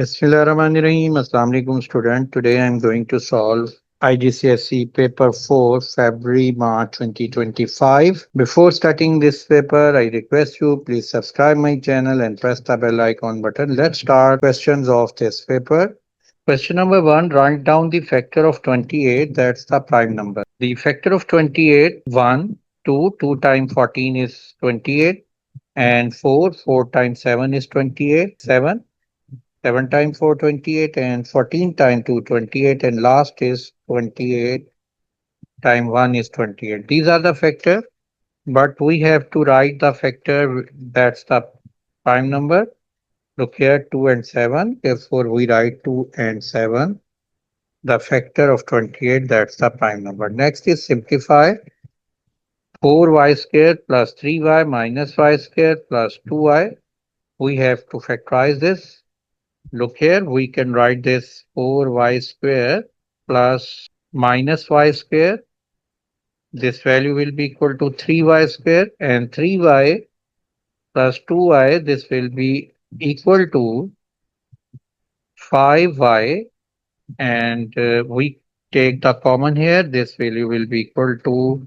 Bismillahirrahmanirrahim. Assalamu alaikum student. Today I am going to solve IGCSE paper 4 February March 2025. Before starting this paper, I request you please subscribe my channel and press the bell icon button. Let's start questions of this paper. Question number 1, write down the factor of 28, that's the prime number. The factor of 28, 1, 2, 2 times 14 is 28 and 4, 4 times 7 is 28, 7. 7 times 4 28 and 14 times 2 28 and last is 28 times 1 is 28. These are the factor, but we have to write the factor that's the prime number. Look here 2 and 7. Therefore, we write 2 and 7. The factor of 28 that's the prime number. Next is simplify 4y squared plus 3y minus y squared plus 2y. We have to factorize this. Look here, we can write this 4y square plus minus y square. This value will be equal to 3y square and 3y plus 2y. This will be equal to 5y and we take the common here. This value will be equal to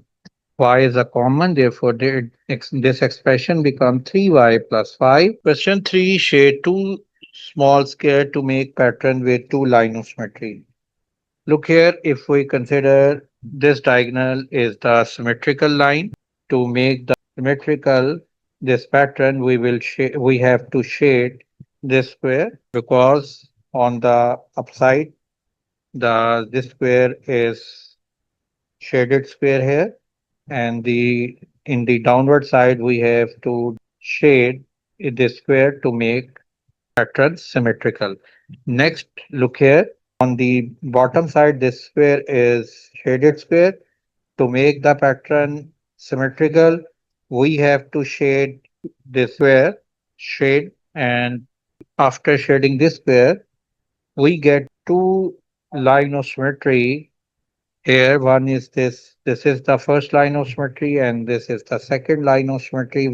y is a common. Therefore, this expression becomes 3y plus 5. Question 3, shade two small square to make pattern with two line of symmetry. Look here, if we consider this diagonal is the symmetrical line, to make the symmetrical this pattern, we have to shade this square because on the upside this square is shaded square here and the in the downward side we have to shade this square to make pattern symmetrical. Next, look here. On the bottom side, this square is shaded square. To make the pattern symmetrical, we have to shade this square, shade, and after shading this square, we get two line of symmetry here. One is this is the first line of symmetry, and this is the second line of symmetry.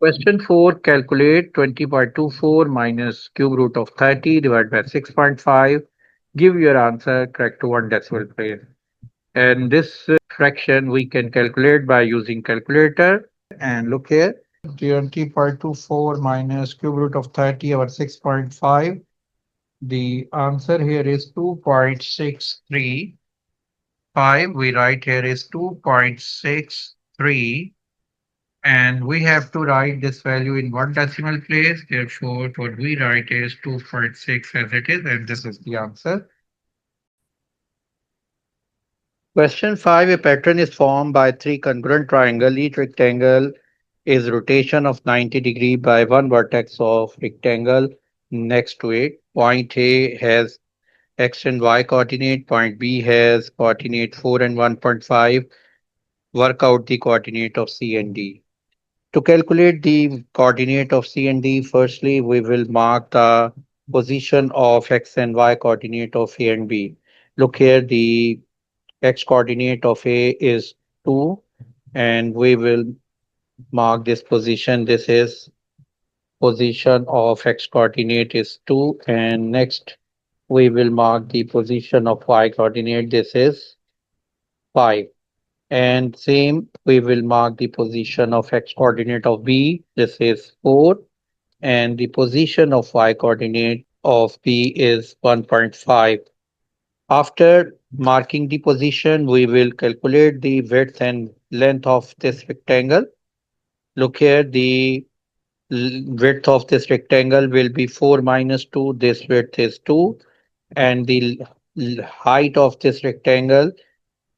Question 4, calculate 20.24 minus cube root of 30 divided by 6.5. Give your answer correct to one decimal place. And this fraction we can calculate by using calculator. And look here, 20.24 minus cube root of 30 over 6.5. The answer here is 2.635. We write here is 2.63. And we have to write this value in one decimal place. Therefore, what we write is 2.6 as it is, and this is the answer. Question 5. A pattern is formed by three congruent triangles. Each rectangle is rotation of 90 degrees by one vertex of rectangle next to it. Point A has x and y coordinate. Point B has coordinate 4 and 1.5. Work out the coordinate of C and D. To calculate the coordinate of C and D, firstly, we will mark the position of X and Y coordinate of A and B. Look here, the X coordinate of A is 2, and we will mark this position. This is position of X coordinate is 2, and next we will mark the position of Y coordinate. This is 5. And same, we will mark the position of X coordinate of B. This is 4. And the position of Y coordinate of B is 1.5. After marking the position, we will calculate the width and length of this rectangle. Look here, the width of this rectangle will be 4 minus 2. This width is 2. And the height of this rectangle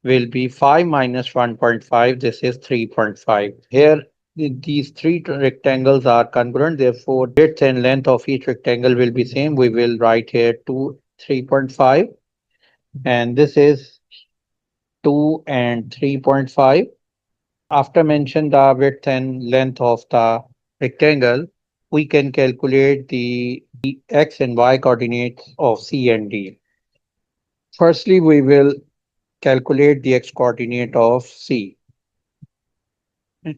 will be 5 minus 1.5. This is 3.5. Here, these three rectangles are congruent. Therefore, width and length of each rectangle will be same. We will write here 3.5. And this is 2 and 3.5. After mention the width and length of the rectangle, we can calculate the x and y coordinates of C and D. Firstly, we will calculate the x coordinate of C.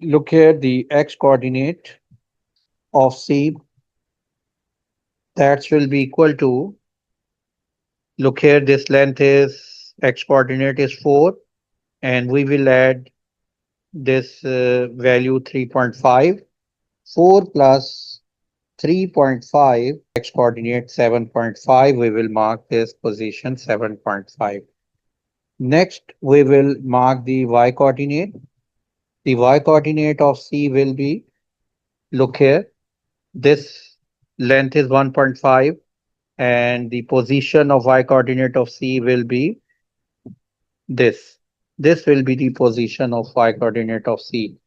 Look here, the x coordinate of C That will be equal to, look here, this length is, x coordinate is 4, and we will add this value 3.5. 4 plus 3.5, x coordinate 7.5, we will mark this position 7.5. Next, we will mark the y coordinate. The y coordinate of C will be, look here, this length is 1.5, and the position of y coordinate of C will be this. This will be the position of y coordinate of C.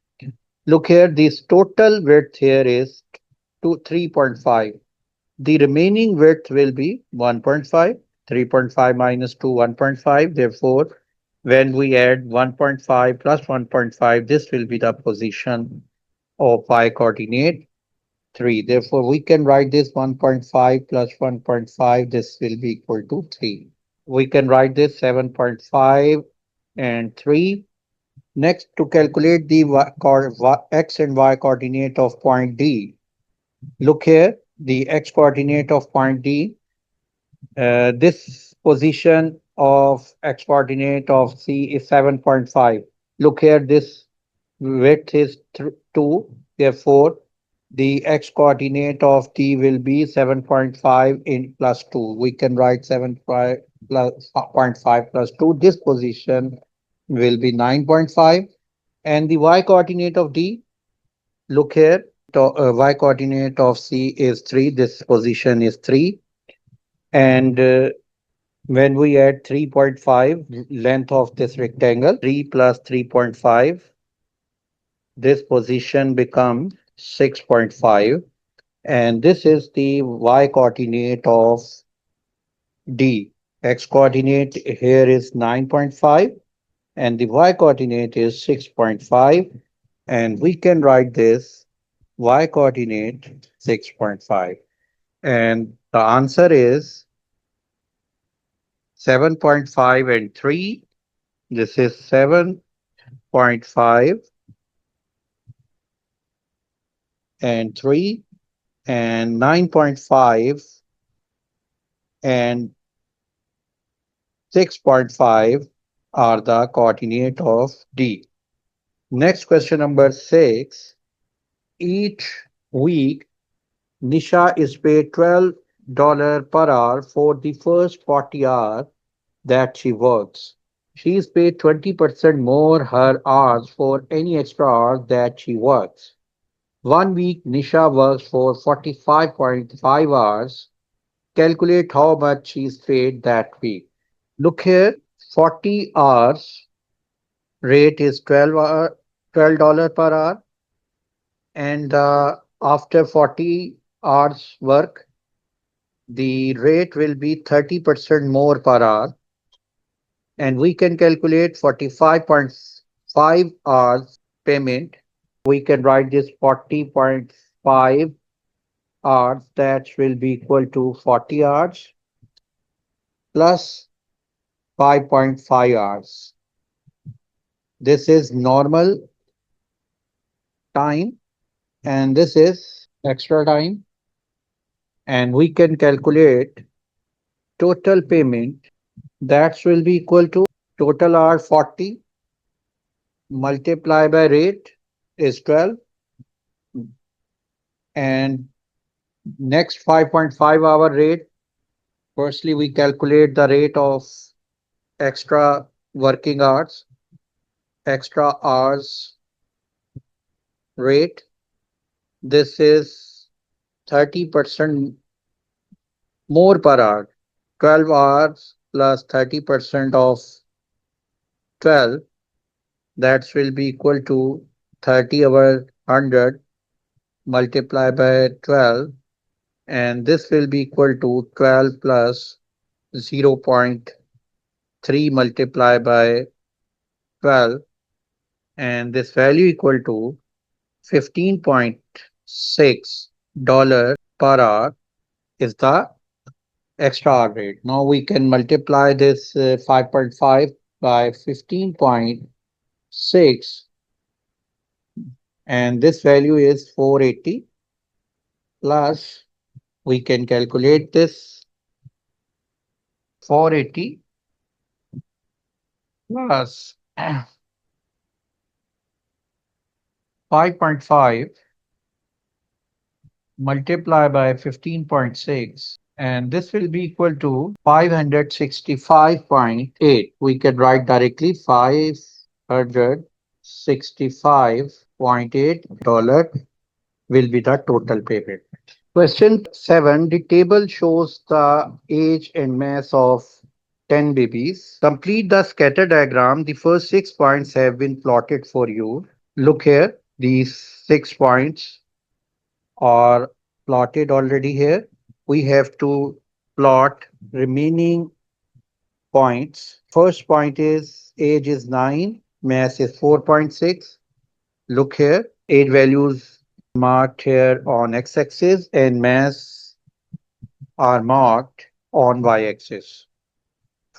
Look here, this total width here is 3.5. The remaining width will be 1.5. 3.5 minus 2, 1.5. Therefore, when we add 1.5 plus 1.5, this will be the position of y coordinate 3. Therefore, we can write this 1.5 plus 1.5. This will be equal to 3. We can write this 7.5 and 3. Next, to calculate the x and y coordinate of point D. Look here, the x coordinate of point D. This position of x coordinate of C is 7.5. Look here, this width is 2. Therefore, the x coordinate of D will be 7.5 in plus 2. We can write 7.5 plus 0.5 plus 2. This position will be 9.5. And the y coordinate of D, look here, y coordinate of C is 3. This position is 3. And when we add 3.5, length of this rectangle, 3 plus 3.5, this position becomes 6.5. And this is the y coordinate of D. X coordinate here is 9.5, and the y coordinate is 6.5. And we can write this y coordinate 6.5. And the answer is 7.5 and 3. This is 7.5 and 3, and 9.5 and 6.5 are the coordinate of D. Next, question number 6. Each week, Nisha is paid $12 per hour for the first 40 hours that she works. She is paid 20% more her hours for any extra hours that she works. 1 week, Nisha works for 45.5 hours. Calculate how much she is paid that week. Look here, 40 hours rate is $12 per hour, and after 40 hours work, the rate will be 30% more per hour, and we can calculate 45.5 hours payment. We can write this 40.5 hours, that will be equal to 40 hours plus 5.5 hours. This is normal time, and this is extra time, and we can calculate total payment. That will be equal to total hour 40 multiply by rate is 12, and next 5.5 hour rate. Firstly, we calculate the rate of extra working hours, extra hours rate. This is 30% more per hour. 12 hours plus 30% of 12, that will be equal to 30 over 100 multiplied by 12, and this will be equal to 12 plus 0.3 multiplied by 12, and this value equal to $15.6 per hour is the extra hour rate. Now we can multiply this 5.5 by 15.6, and this value is 480 plus We can calculate this 480 plus 5.5 multiply by 15.6, and this will be equal to 565.8. We can write directly $565.8 will be the total payment. Question 7. The table shows the age and mass of 10 babies. Complete the scatter diagram. The first 6 points have been plotted for you. Look here. These 6 points are plotted already here. We have to plot remaining points. First point is age is 9, mass is 4.6. Look here, age values marked here on x-axis and mass are marked on y-axis.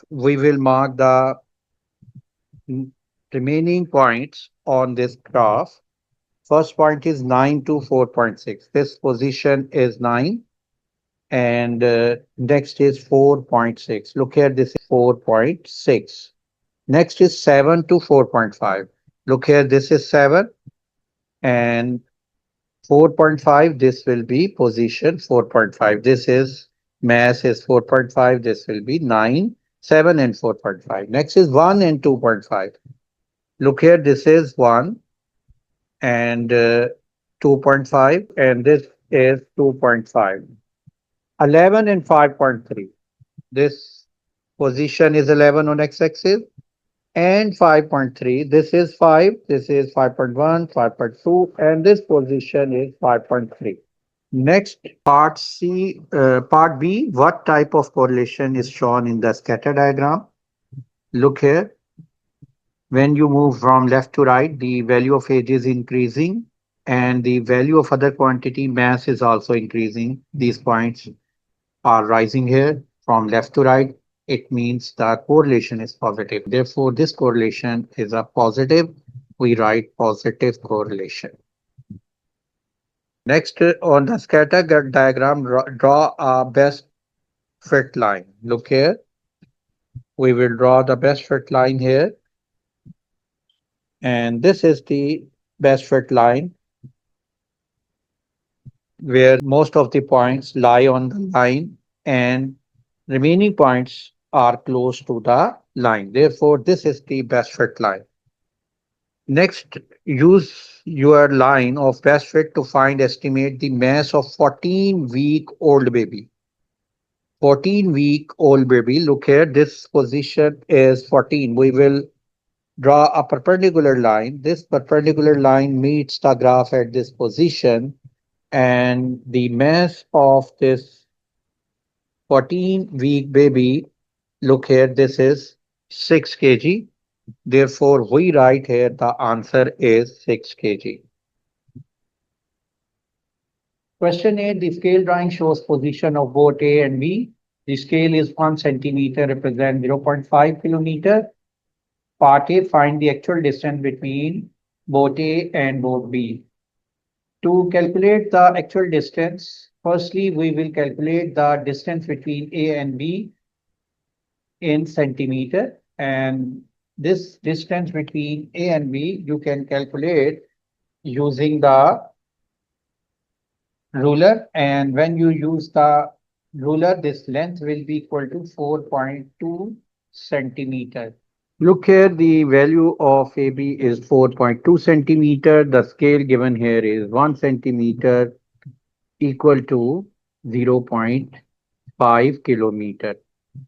We will mark the remaining points on this graph. First point is 9 to 4.6. This position is 9 and next is 4.6. Look here, this is 4.6. Next is 7 to 4.5. Look here, this is 7 and 4.5, this will be position 4.5. This is mass is 4.5. This will be 9, 7 and 4.5. Next is 1 and 2.5. Look here, this is 1 and 2.5 and this is 2.5. 11 and 5.3. This position is 11 on x-axis and 5.3. This is 5, this is 5.1, 5.2 and this position is 5.3. Next, part B, what type of correlation is shown in the scatter diagram? Look here. When you move from left to right, the value of age is increasing and the value of other quantity mass is also increasing. These points are rising here from left to right. It means the correlation is positive. Therefore, this correlation is a positive. We write positive correlation. Next, on the scatter diagram, draw a best fit line. Look here. We will draw the best fit line here. And this is the best fit line where most of the points lie on the line and remaining points are close to the line. Therefore, this is the best fit line. Next, use your line of best fit to estimate the mass of 14-week-old baby. 14-week-old baby, look here, this position is 14. We will draw a perpendicular line. This perpendicular line meets the graph at this position and the mass of this 14-week baby, look here, this is 6 kg. Therefore, we write here the answer is 6 kg. Question 8, the scale drawing shows position of boat A and B. The scale is 1 centimeter, represent 0.5 kilometer. Part A, find the actual distance between boat A and boat B. To calculate the actual distance, firstly, we will calculate the distance between A and B in centimeter. And this distance between A and B, you can calculate using the ruler. And when you use the ruler, this length will be equal to 4.2 centimeter. Look here, the value of AB is 4.2 centimeter. The scale given here is 1 centimeter equal to 0.5 kilometer.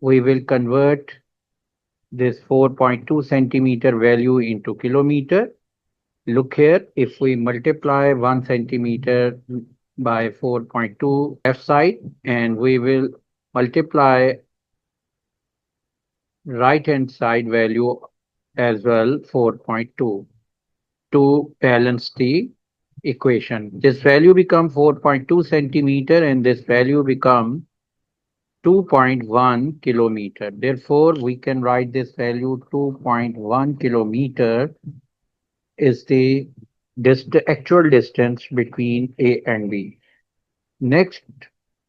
We will convert this 4.2 centimeter value into kilometer. Look here, if we multiply 1 centimeter by 4.2 left side and we will multiply right hand side value as well 4.2 to balance the equation. This value becomes 4.2 centimeter and this value becomes 2.1 kilometer. Therefore, we can write this value 2.1 kilometer is the actual distance between A and B. Next,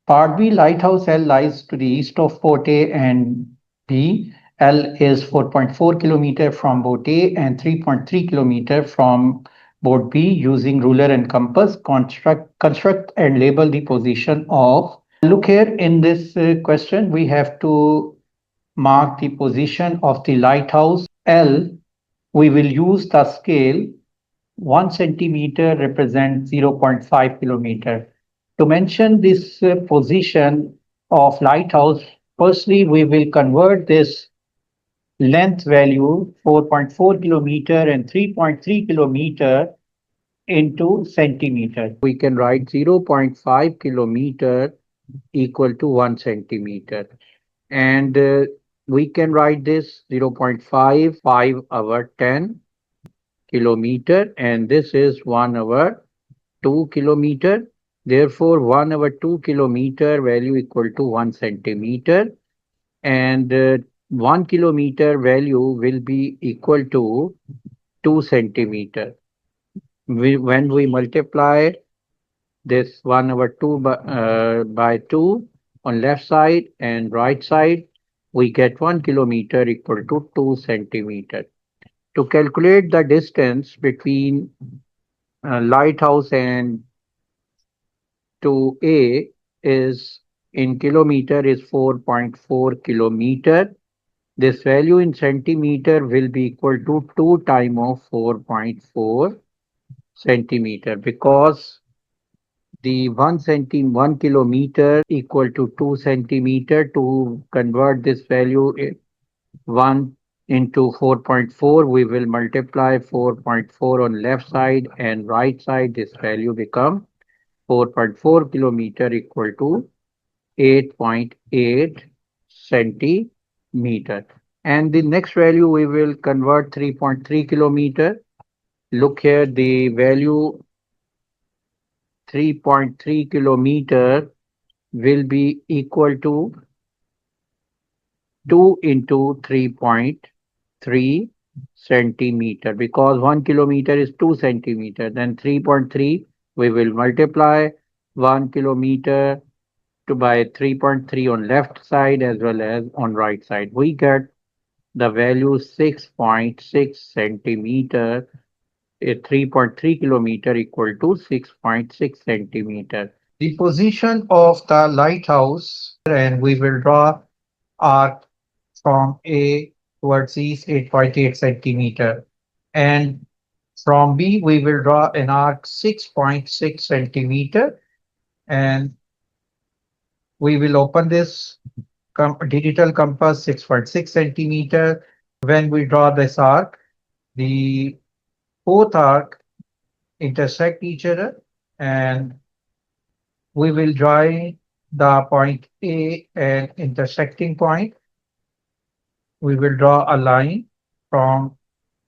Part B, Lighthouse L lies to the east of Port A and B. L is 4.4 kilometer from boat A and 3.3 kilometer from boat B. Using ruler and compass, construct and label the position of. Look here in this question, we have to mark the position of the lighthouse L. We will use the scale. 1 centimeter represents 0.5 kilometer. To mention this position of lighthouse, firstly we will convert this length value 4.4 kilometer and 3.3 kilometer into centimeter. We can write 0.5 kilometer equal to 1 centimeter. And we can write this 0.5 over 10 kilometer, and this is 1 over 2 kilometer. Therefore, 1 over 2 kilometer value equal to 1 centimeter, and 1 kilometer value will be equal to 2 centimeter. When we multiply this 1 over 2 by 2 on left side and right side, we get 1 kilometer equal to 2 centimeter. To calculate the distance between lighthouse and to A is in kilometer is 4.4 kilometer. This value in centimeter will be equal to 2 times of 4.4 centimeter, because the 1 kilometer equal to 2 centimeter. To convert this value 1 into 4.4, we will multiply 4.4 on left side and right side. This value become 4.4 kilometer equal to 8.8 centimeter. And the next value we will convert 3.3 kilometer. Look here, the value 3.3 kilometer will be equal to 2 into 3.3 centimeter, because 1 kilometer is 2 centimeter. Then 3.3 we will multiply 1 kilometer to by 3.3 on left side as well as on right side. We get the value 6.6 centimeter. 3.3 kilometer equal to 6.6 centimeter. The position of the lighthouse, and we will draw arc from A towards east 8.8 centimeter, and from B we will draw an arc 6.6 centimeter, and we will open this digital compass 6.6 centimeter. When we draw this arc, the both arc intersect each other, and we will join the point A and intersecting point. We will draw a line from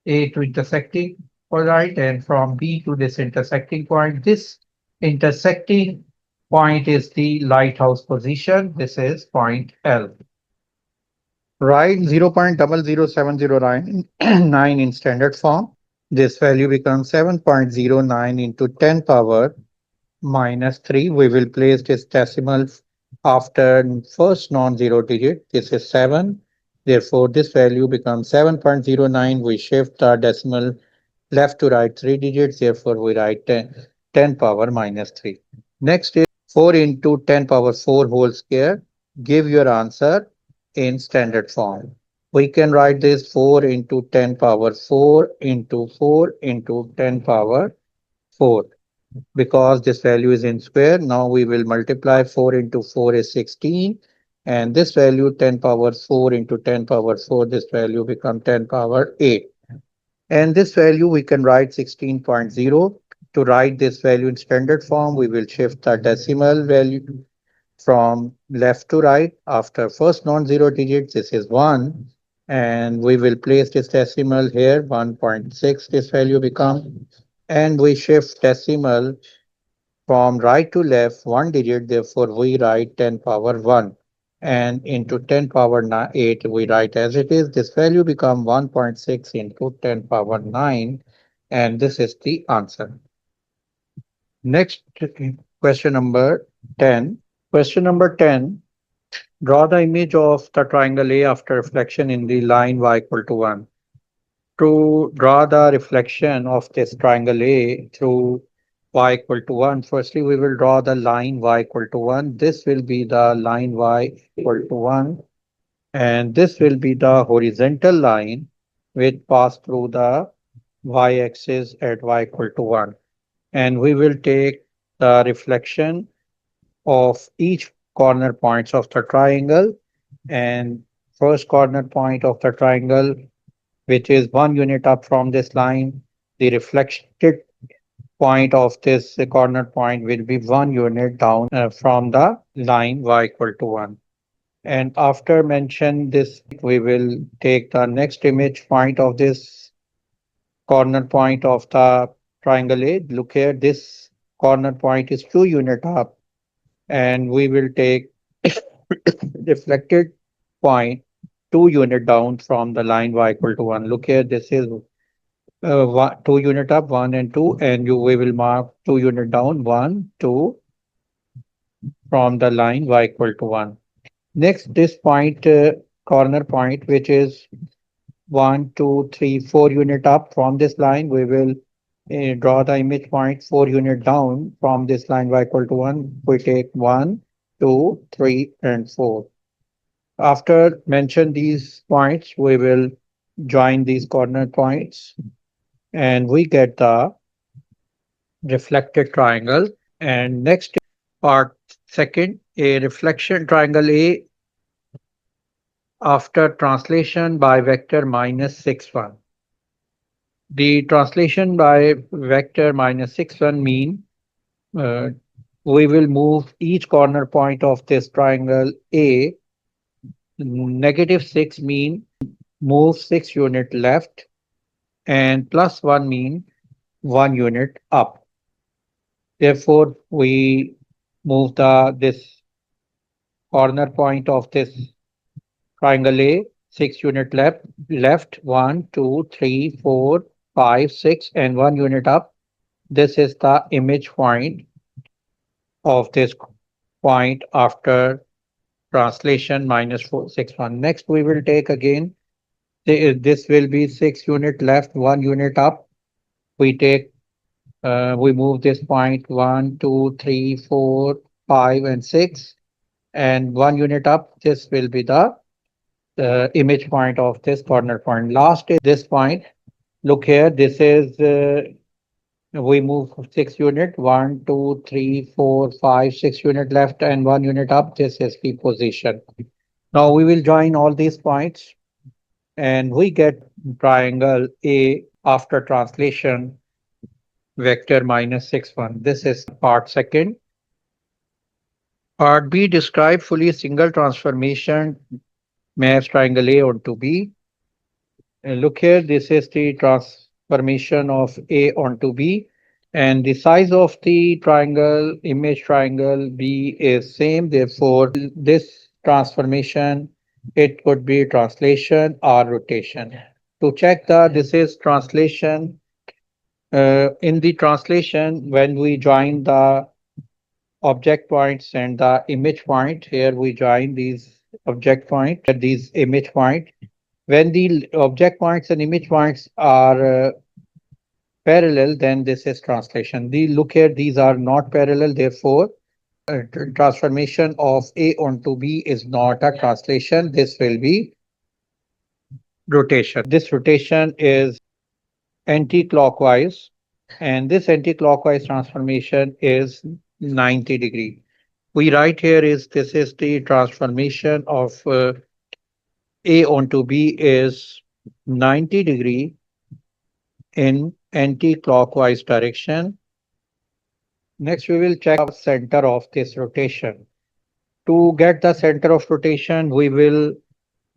A to intersecting point and from B to this intersecting point. This intersecting point is the lighthouse position. This is point L. Write 0.00709 in standard form. This value becomes 7.09 into 10 power minus 3. We will place this decimal after first non-zero digit. This is 7. Therefore, this value becomes 7.09. We shift our decimal left to right 3 digits. Therefore, we write 10 power minus 3. Next is 4 into 10 power 4 whole square. Give your answer in standard form. We can write this 4 into 10 power 4 into 4 into 10 power 4. Because this value is in square, now we will multiply 4 into 4 is 16, and this value 10 power 4 into 10 power 4, this value become 10 power 8. And this value we can write 16.0. To write this value in standard form, we will shift the decimal value from left to right. After first non-zero digit, this is 1, and we will place this decimal here, 1.6 this value become, and we shift decimal from right to left 1 digit. Therefore we write 10 power 1, and into 10 power 8 we write as it is. This value become 1.6 into 10 power 9, and this is the answer. Next, question number 10. Question number 10. Draw the image of the triangle A after reflection in the line y equal to 1. To draw the reflection of this triangle A through y equal to 1, firstly we will draw the line y equal to 1. This will be the line y equal to 1, and this will be the horizontal line which pass through the y-axis at y equal to 1. And we will take the reflection of each corner points of the triangle, and first corner point of the triangle, which is 1 unit up from this line, the reflected point of this corner point will be 1 unit down from the line y equal to 1. And after mention this, we will take the next image point of this corner point of the triangle A. Look here, this corner point is 2 unit up, and we will take reflected point 2 unit down from the line y equal to 1. Look here, this is 2 unit up, 1 and 2, and we will mark 2 unit down, 1, 2 from the line y equal to 1. Next, this point, corner point, which is 1, 2, 3, 4 unit up from this line, we will draw the image point 4 unit down from this line y equal to 1. We take 1, 2, 3, and 4. After mention these points, we will join these corner points and we get the reflected triangle. And next part second, a reflection triangle A after translation by vector minus 6, 1. The translation by vector minus 6, 1 mean we will move each corner point of this triangle A. -6 mean move 6 unit left, and +1 mean 1 unit up. Therefore, we move this corner point of this triangle A 6 unit left 1, 2, 3, 4, 5, 6, and 1 unit up. This is the image point of this point after translation -4, 6, 1. Next, we will take again. This will be 6 unit left, 1 unit up. We move this point 1, 2, 3, 4, 5, and 6, and 1 unit up. This will be the image point of this corner point. Last is this point. Look here. This is we move 6 unit 1, 2, 3, 4, 5, 6 unit left, and 1 unit up. This is the position. Now we will join all these points, and we get triangle A after translation vector -6, 1. This is part second. Part B, describe fully single transformation maps triangle A onto B. And look here, this is the transformation of A onto B, and the size of the triangle, image triangle B is same. Therefore, this transformation, it could be translation or rotation. To check this is translation. In the translation, when we join the object points and the image point, here we join these object point, these image point. When the object points and image points are parallel, then this is translation. Look here, these are not parallel, therefore transformation of A onto B is not a translation. This will be rotation. This rotation is anti-clockwise, and this anti-clockwise transformation is 90 degree. We write here this is the transformation of A onto B is 90 degree in anti-clockwise direction. Next, we will check the center of this rotation. To get the center of rotation, we will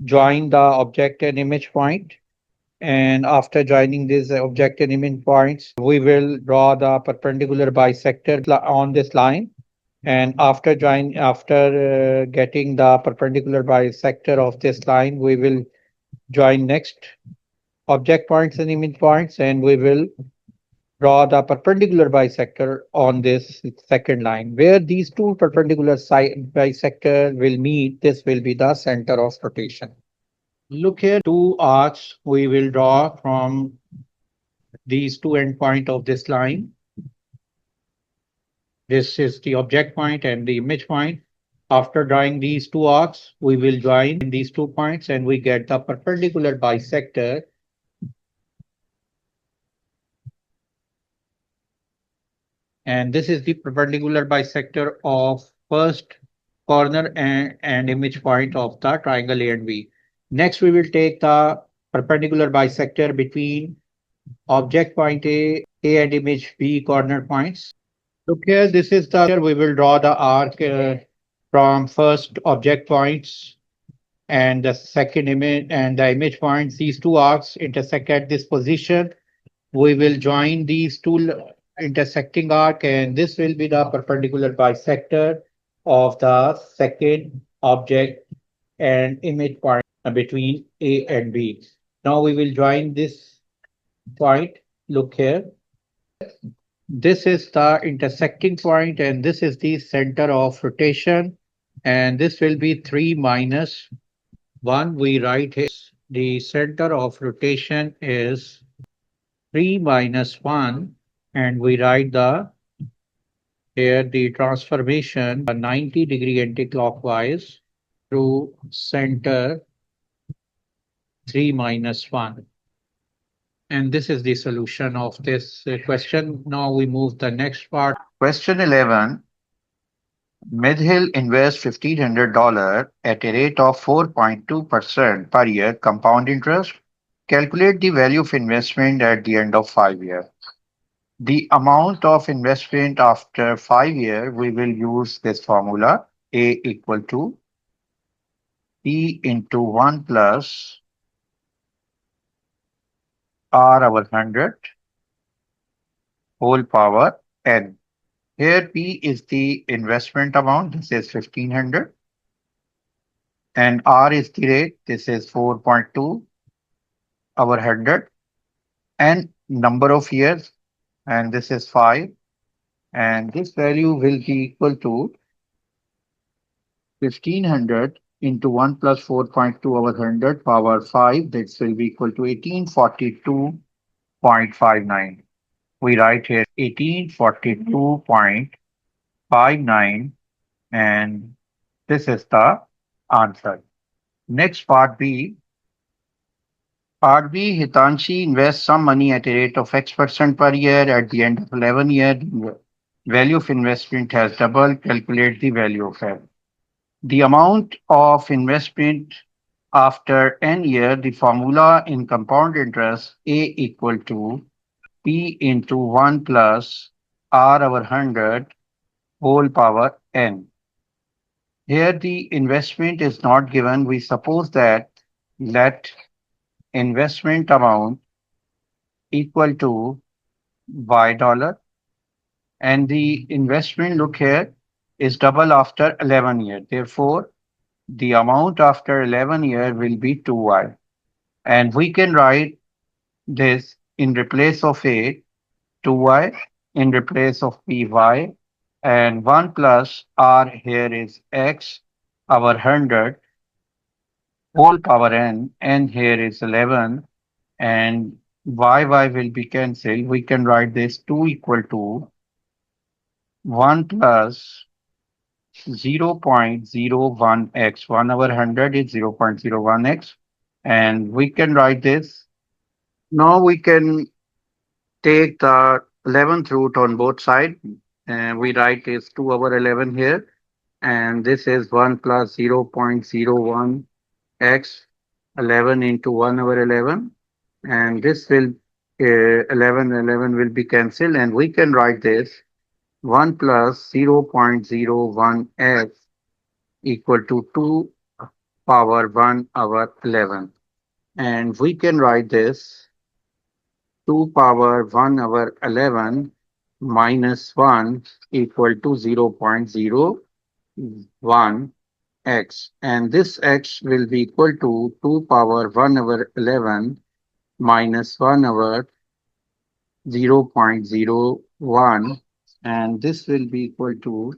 join the object and image point. And after joining these object and image points, we will draw the perpendicular bisector on this line. And after getting the perpendicular bisector of this line, we will join next object points and image points, and we will draw the perpendicular bisector on this second line. Where these two perpendicular bisector will meet, this will be the center of rotation. Look here, two arcs we will draw from these two endpoints of this line. This is the object point and the image point. After drawing these two arcs, we will join these 2 points and we get the perpendicular bisector. And this is the perpendicular bisector of first corner and image point of the triangle A and B. Next, we will take the perpendicular bisector between object point A and image B corner points. Look here, this is the we will draw the arc from first object points and the second image and the image points. These two arcs intersect at this position. We will join these two intersecting arc and this will be the perpendicular bisector of the second object and image point between A and B. Now we will join this point. Look here. This is the intersecting point and this is the center of rotation and this will be 3 minus 1. We write here the center of rotation is 3 minus 1 and we write the here the transformation 90-degree anti-clockwise to center 3 minus 1. And this is the solution of this question. Now we move the next part. Question 11. Midhill invests $1,500 at a rate of 4.2% per year compound interest. Calculate the value of investment at the end of 5 years. The amount of investment after 5 years, we will use this formula A equal to P into 1 plus R over 100 whole power N. Here P is the investment amount, this is 1500, and R is the rate, this is 4.2 over 100, and number of years, and this is 5, and this value will be equal to 1500 into 1 plus 4.2 over 100 power 5, this will be equal to 1842.59. We write here 1842.59 and this is the answer. Next part B. Part B, Hitanshi invests some money at a rate of X% per year. At the end of 11 years, value of investment has doubled. Calculate the value of F. The amount of investment after n years, the formula in compound interest A equal to P into 1 plus R over 100 whole power n. Here the investment is not given. We suppose that let investment amount equal to $Y and the investment, look here, is double after 11 years. Therefore, the amount after 11 years will be 2Y. And we can write this in replace of A, 2Y, in replace of PY, and 1 plus R here is X over 100 whole power n here is 11, and y will be cancelled. We can write this 2 equal to 1 plus 0.01x. 1 over 100 is 0.01x, and we can write this. Now we can take the 11th root on both sides, and we write is 2 over 11 here, and this is 1 plus 0.01 x 11 into 1 over 11, and this will 11 will be cancelled, and we can write this 1 plus 0.01 x equal to 2 power 1 over 11, and we can write this 2 power 1 over 11 minus 1 equal to 0.01 x, and this x will be equal to 2 power 1 over 11 minus 1 over 0.01, and this will be equal to,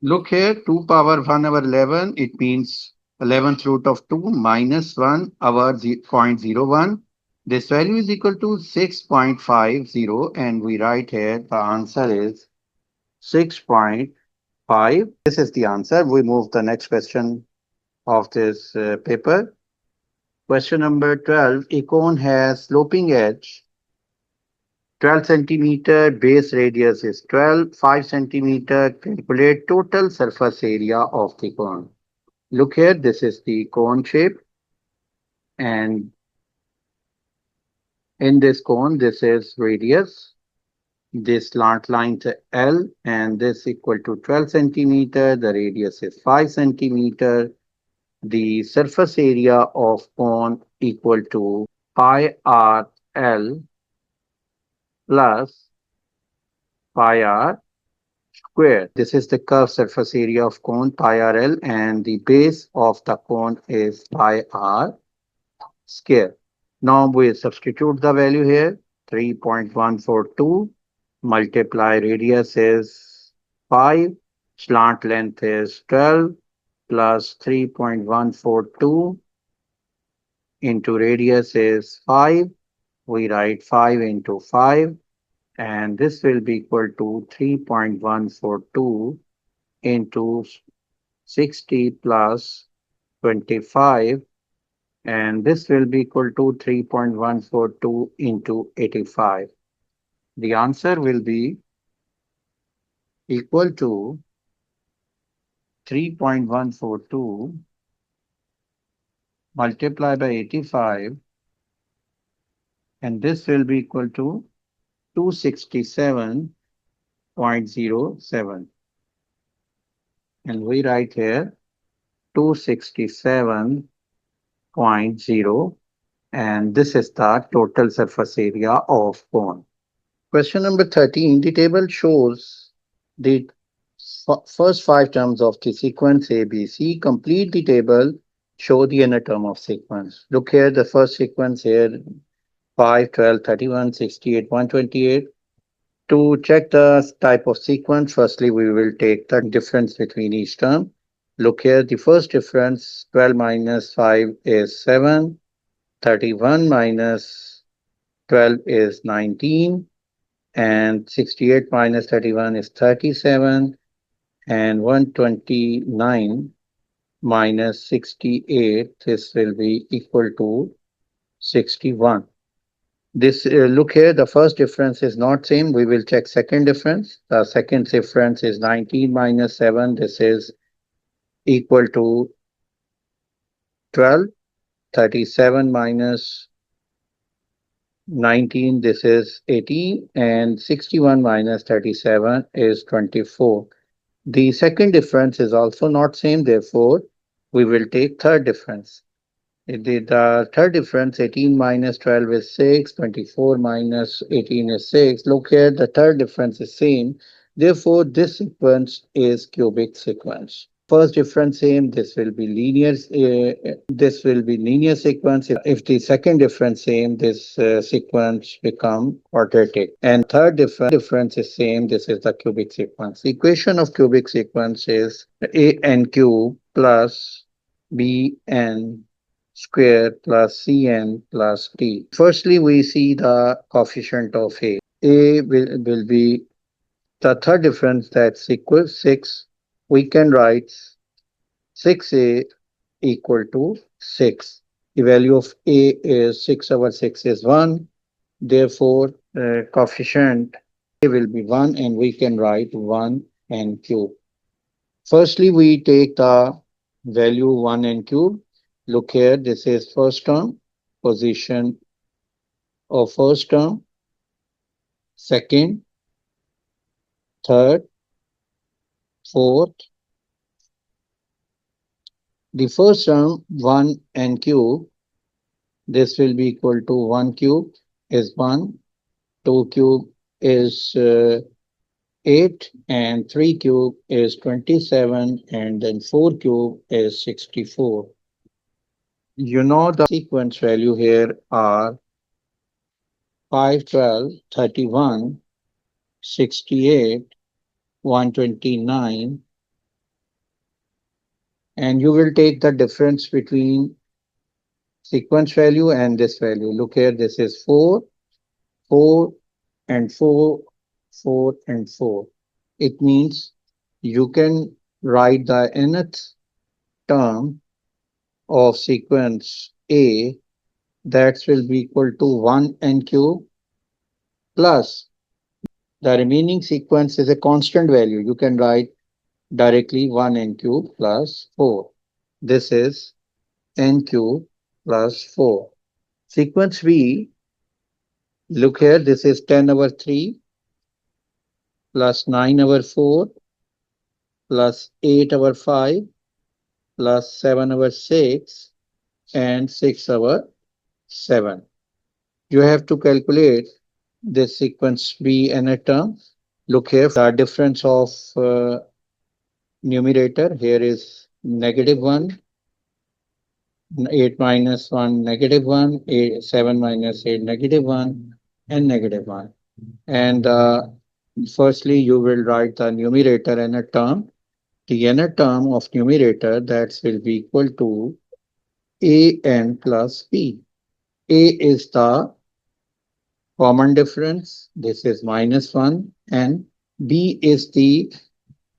look here, 2 power 1 over 11, it means 11th root of 2 minus 1 over 0.01. This value is equal to 6.50, and we write here the answer is 6.5. This is the answer. We move the next question of this paper. Question number 12. A cone has sloping edge, 12 centimeter, base radius is 12, 5 centimeter. Calculate total surface area of the cone. Look here, this is the cone shape, and in this cone, this is radius. This slant line to L, and this equal to 12 centimeter. The radius is 5 centimeter. The surface area of cone equal to pi r L plus pi r square. This is the curved surface area of cone pi r L, and the base of the cone is pi r square. Now we substitute the value here. 3.142 multiply radius is 5, slant length is 12, plus 3.142 into radius is 5. We write 5 into 5, and this will be equal to 3.142 into 60 plus 25, and this will be equal to 3.142 into 85. The answer will be equal to 3.142 multiplied by 85, and this will be equal to 267.07. And we write here 267.0, and this is the total surface area of cone. Question number 13. The table shows the first 5 terms of the sequence ABC. Complete the table. Show the inner term of sequence. Look here, the first sequence here, 5, 12, 31, 68, 128. To check the type of sequence, firstly, we will take the difference between each term. Look here, the first difference, 12 minus 5 is 7, 31 minus 12 is 19, and 68 minus 31 is 37, and 129 minus 68, this will be equal to 61. This look here, the first difference is not same. We will check second difference. The second difference is 19 minus 7. This is equal to 12. 37 minus 19. This is 18. And 61 minus 37 is 24. The second difference is also not same. Therefore, we will take third difference. The third difference, 18 minus 12 is 6, 24 minus 18 is 6. Look here, the third difference is same. Therefore, this sequence is cubic sequence. First difference same, this will be linear. This will be linear sequence. If the second difference same, this sequence become quadratic. And third difference is same. This is the cubic sequence. The equation of cubic sequence is an cube plus bn square plus cn plus t. Firstly, we see the coefficient of A. A will be the third difference, that's equal 6. We can write 6A equal to 6. The value of A is 6 over 6 is 1. Therefore, coefficient A will be 1, and we can write 1 n cube. Firstly, we take the value 1 n cube. Look here, this is first term, position of first term, second, third, fourth. The first term, 1 n cube, this will be equal to 1 cube is 1, 2 cube is 8, and 3 cube is 27, and then 4 cube is 64. You know the sequence value here are 5, 12, 31, 68, 129, and you will take the difference between sequence value and this value. Look here, this is 4, 4 and 4, 4 and 4. It means you can write the nth term of sequence A, that will be equal to 1 n cube plus the remaining sequence is a constant value. You can write directly 1 n cube plus 4. This is n cube plus 4. Sequence B, look here, this is 10 over 3 plus 9 over 4 plus 8 over 5 plus 7 over 6 and 6 over 7. You have to calculate this sequence B in a term. Look here, the difference of numerator here is negative 1, 8 minus 1, negative 1, 7 minus 8, negative 1, and negative 1. And firstly, you will write the numerator in a term. The inner term of numerator that will be equal to an plus b. A is the common difference. This is minus 1 and b is the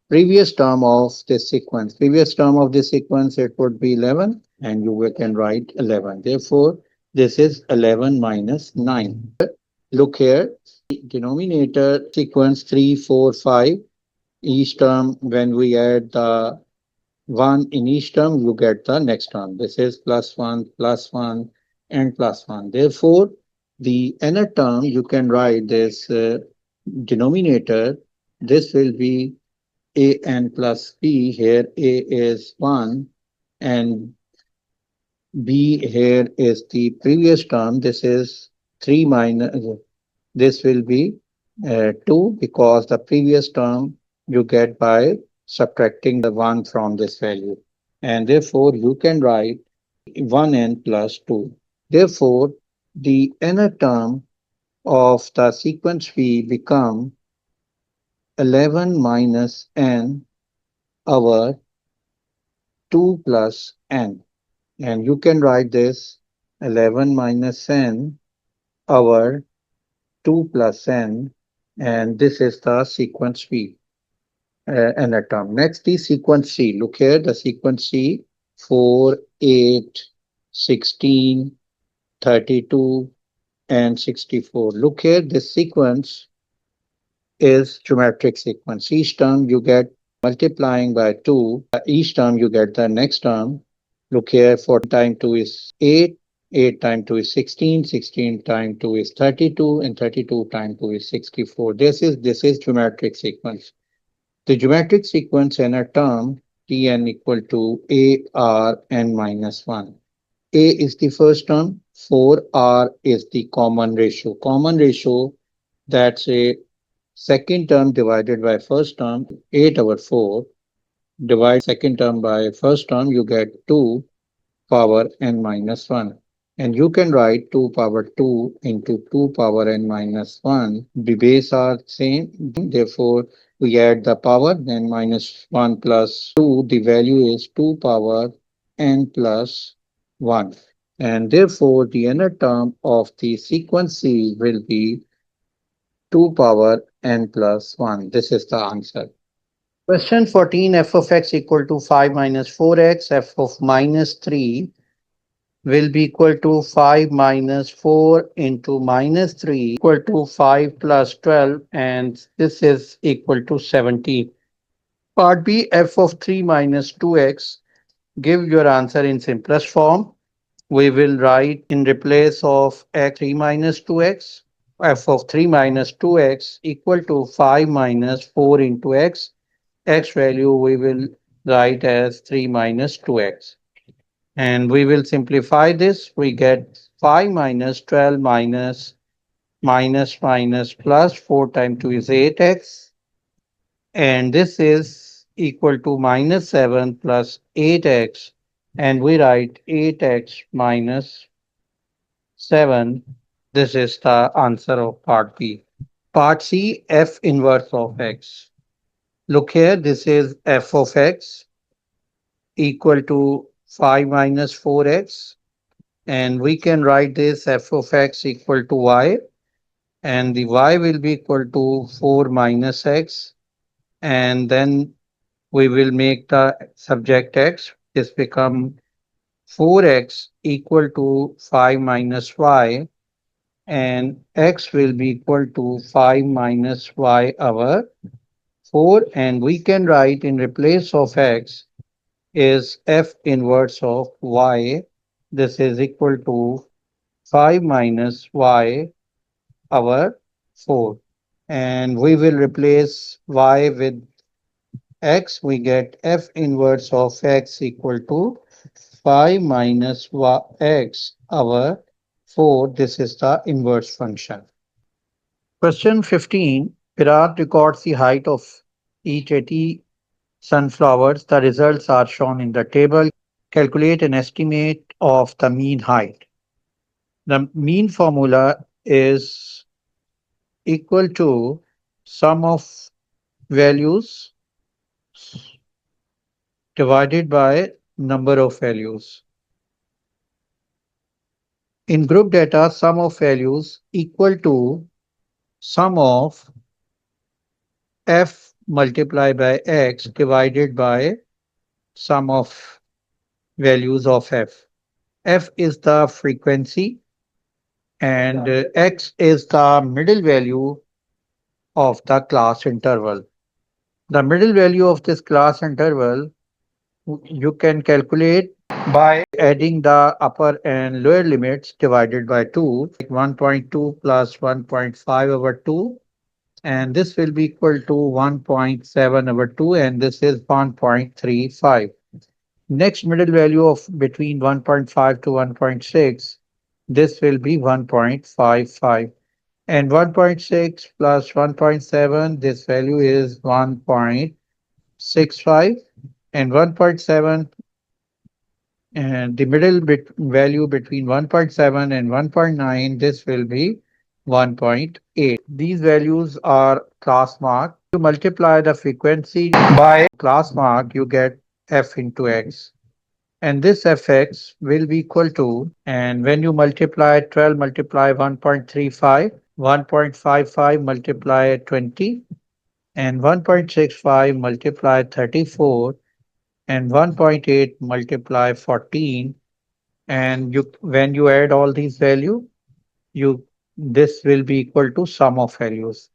previous term of this sequence. Previous term of this sequence, it would be 11 and you can write 11. Therefore, this is 11 minus 9. Look here, denominator sequence 3, 4, 5. Each term, when we add the 1 in each term, you get the next term. This is plus 1, and plus 1. Therefore, the nth term, you can write this denominator. This will be an plus b. Here a is 1 and b here is the previous term. This is 3 minus, this will be 2 because the previous term you get by subtracting the 1 from this value. And therefore, you can write 1n plus 2. Therefore, the nth term of the sequence V become 11 minus n over 2 plus n. And you can write this 11 minus n over 2 plus n, and this is the sequence V. An term. Next is sequence C. Look here, the sequence C 4, 8, 16, 32, and 64. Look here, this sequence is geometric sequence. Each term you get multiplying by 2. Each term you get the next term. Look here, 14 times 2 is 8. 8 times 2 is 16. 16 times 2 is 32. And 32 times 2 is 64. This is geometric sequence. The geometric sequence in a term Tn equal to Arn minus 1. A is the first term, 4R is the common ratio. Common ratio, that's a second term divided by first term, 8 over 4. Divide second term by first term, you get 2 power n minus 1. And you can write 2 power 2 into 2 power n minus 1. The base are same, therefore we add the power, then minus 1 plus 2, the value is 2 power n plus 1. And therefore, the inner term of the sequence C will be 2 power n plus 1. This is the answer. Question 14, f of x equal to 5 minus 4x, f of minus 3 will be equal to 5 minus 4 into minus 3 equal to 5 plus 12, and this is equal to 17. Part B, f of 3 minus 2x. Give your answer in simplest form. We will write in replace of x 3 minus 2x, f of 3 minus 2x equal to 5 minus 4 into x. X value we will write as 3 minus 2x. And we will simplify this. We get 5 minus 12 minus plus 4 times 2 is 8x. And this is equal to minus 7 plus 8x. And we write 8x minus 7 This is the answer of part B. Part C, f inverse of x. Look here, this is f of x equal to 5 minus 4x, and we can write this f of x equal to y, and the y will be equal to 4 minus x, and then we will make the subject x. This become 4x equal to 5 minus y, and x will be equal to 5 minus y over 4, and we can write in replace of x is f inverse of y. This is equal to 5 minus y over 4, and we will replace y with x. We get f inverse of x equal to 5 minus x over 4. This is the inverse function. Question 15. Virat records the height of each 80 sunflowers. The results are shown in the table. Calculate an estimate of the mean height. The mean formula is equal to sum of values divided by number of values. In group data, sum of values equal to sum of f multiplied by x divided by sum of values of f. F is the frequency and x is the middle value of the class interval. The middle value of this class interval you can calculate by adding the upper and lower limits divided by 2, like 1.2 plus 1.5 over 2, and this will be equal to 1.7 over 2, and this is 1.35. Next middle value of between 1.5 to 1.6, this will be 1.55. And 1.6 plus 1.7, this value is 1.65. And 1.7, and the middle value between 1.7 and 1.9, this will be 1.8. These values are class mark. You multiply the frequency by class mark, you get f into x. And this fx will be equal to, and when you multiply 12 multiply 1.35, 1.55 multiply 20, and 1.65 multiply 34, and 1.8 multiply 14, and you when you add all these value, you this will be equal to sum of values,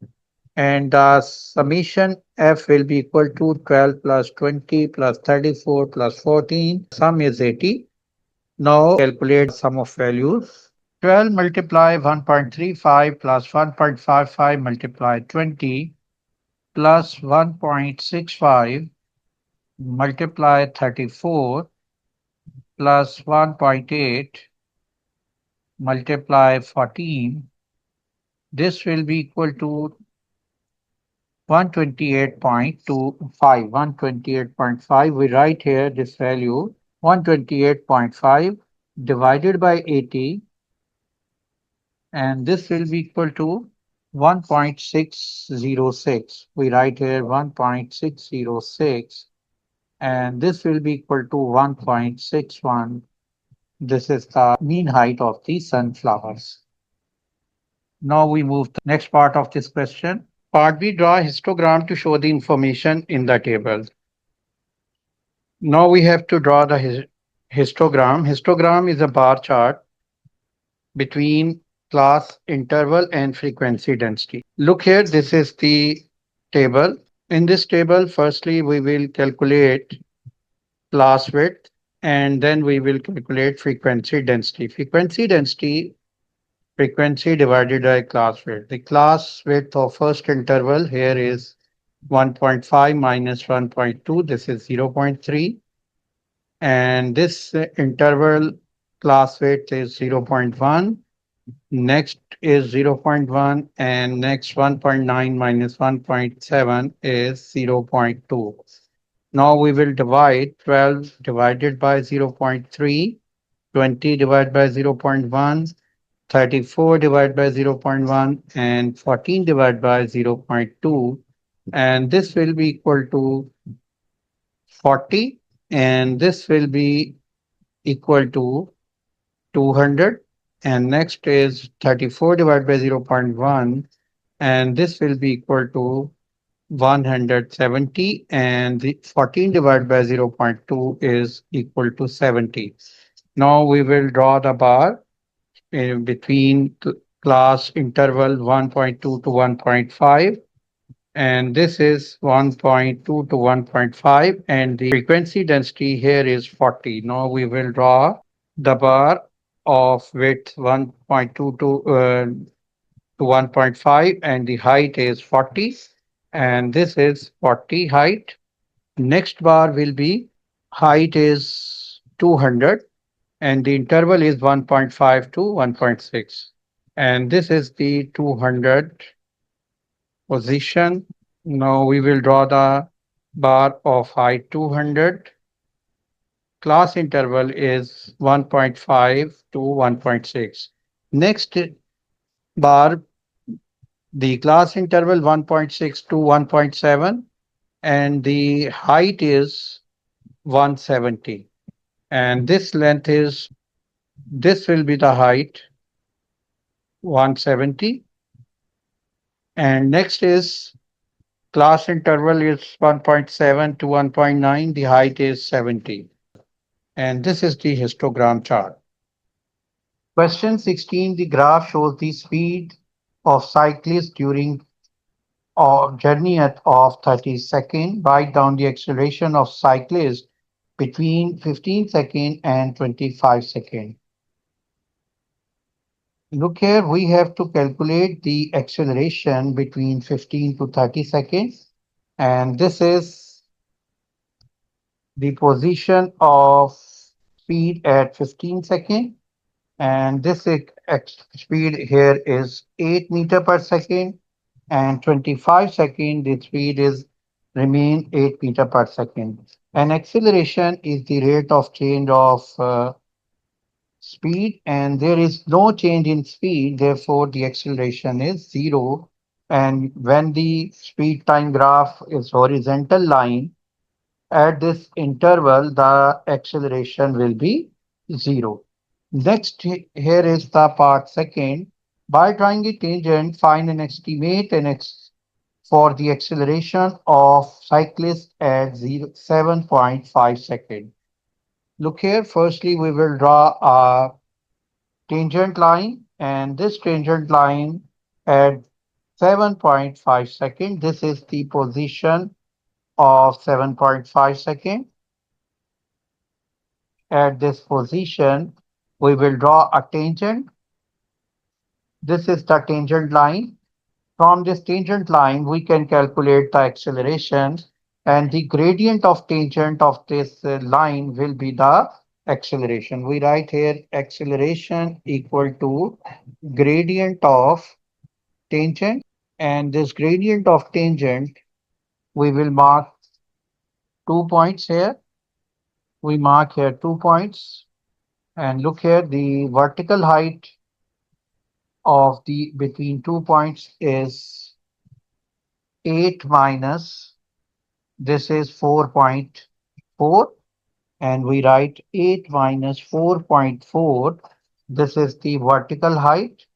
and the summation f will be equal to 12 plus 20 plus 34 plus 14. Sum is 80. Now calculate sum of values. 12 multiply 1.35 plus 1.55 multiply 20 plus 1.65 multiply 34 plus 1.8 multiply 14. This will be equal to 128.25. 128.5. We write here this value 128.5 divided by 80, and this will be equal to 1.606. We write here 1.606, and this will be equal to 1.61. This is the mean height of the sunflowers. Now we move to the next part of this question. Part B, draw a histogram to show the information in the table. Now we have to draw the histogram. Histogram is a bar chart between class interval and frequency density. Look here, this is the table. In this table, firstly, we will calculate class width, and then we will calculate frequency density. Frequency divided by class width. The class width of first interval here is 1.5 minus 1.2. This is 0.3. And this interval class width is 0.1. Next is 0.1, and next 1.9 minus 1.7 is 0.2. Now we will divide 12 divided by 0.3, 20 divided by 0.1, 34 divided by 0.1 and 14 divided by 0.2, and this will be equal to 40, and this will be equal to 200, and next is 34 divided by 0.1, and this will be equal to 170, and the 14 divided by 0.2 is equal to 70. Now we will draw the bar in between class interval 1.2 to 1.5, and this is 1.2 to 1.5, and the frequency density here is 40. Now we will draw the bar of width 1.2 to 1.5, and the height is 40, and this is 40 height. Next bar will be height is 200, and the interval is 1.5 to 1.6, and this is the 200 position. Now we will draw the bar of height 200. Class interval is 1.5 to 1.6. Next bar, the class interval 1.6 to 1.7, and the height is 170. And this length is, this will be the height 170. And next is class interval is 1.7 to 1.9. The height is 70. And this is the histogram chart. Question 16, the graph shows the speed of cyclists during a journey of 30 seconds. Write down the acceleration of cyclists between 15 seconds and 25 seconds. Look here, we have to calculate the acceleration between 15 to 30 seconds. And this is the position of speed at 15 seconds. And this speed here is 8 meter per second, and 25 second the speed is remain 8 meter per second. And acceleration is the rate of change of speed, and there is no change in speed, therefore the acceleration is zero. And when the speed time graph is horizontal line, at this interval the acceleration will be zero. Next, here is the part second. By drawing a tangent, find and estimate for the acceleration of cyclist at 7.5 seconds. Look here, firstly we will draw a tangent line, and this tangent line at 7.5 seconds. This is the position of 7.5 seconds. At this position, we will draw a tangent. This is the tangent line. From this tangent line, we can calculate the acceleration, and the gradient of tangent of this line will be the acceleration. We write here acceleration equal to gradient of tangent, and this gradient of tangent, we will mark 2 points here. We mark here 2 points, and look here, the vertical height of the between 2 points is 8 minus, this is 4.4, and we write 8 minus 4.4. This is the vertical height,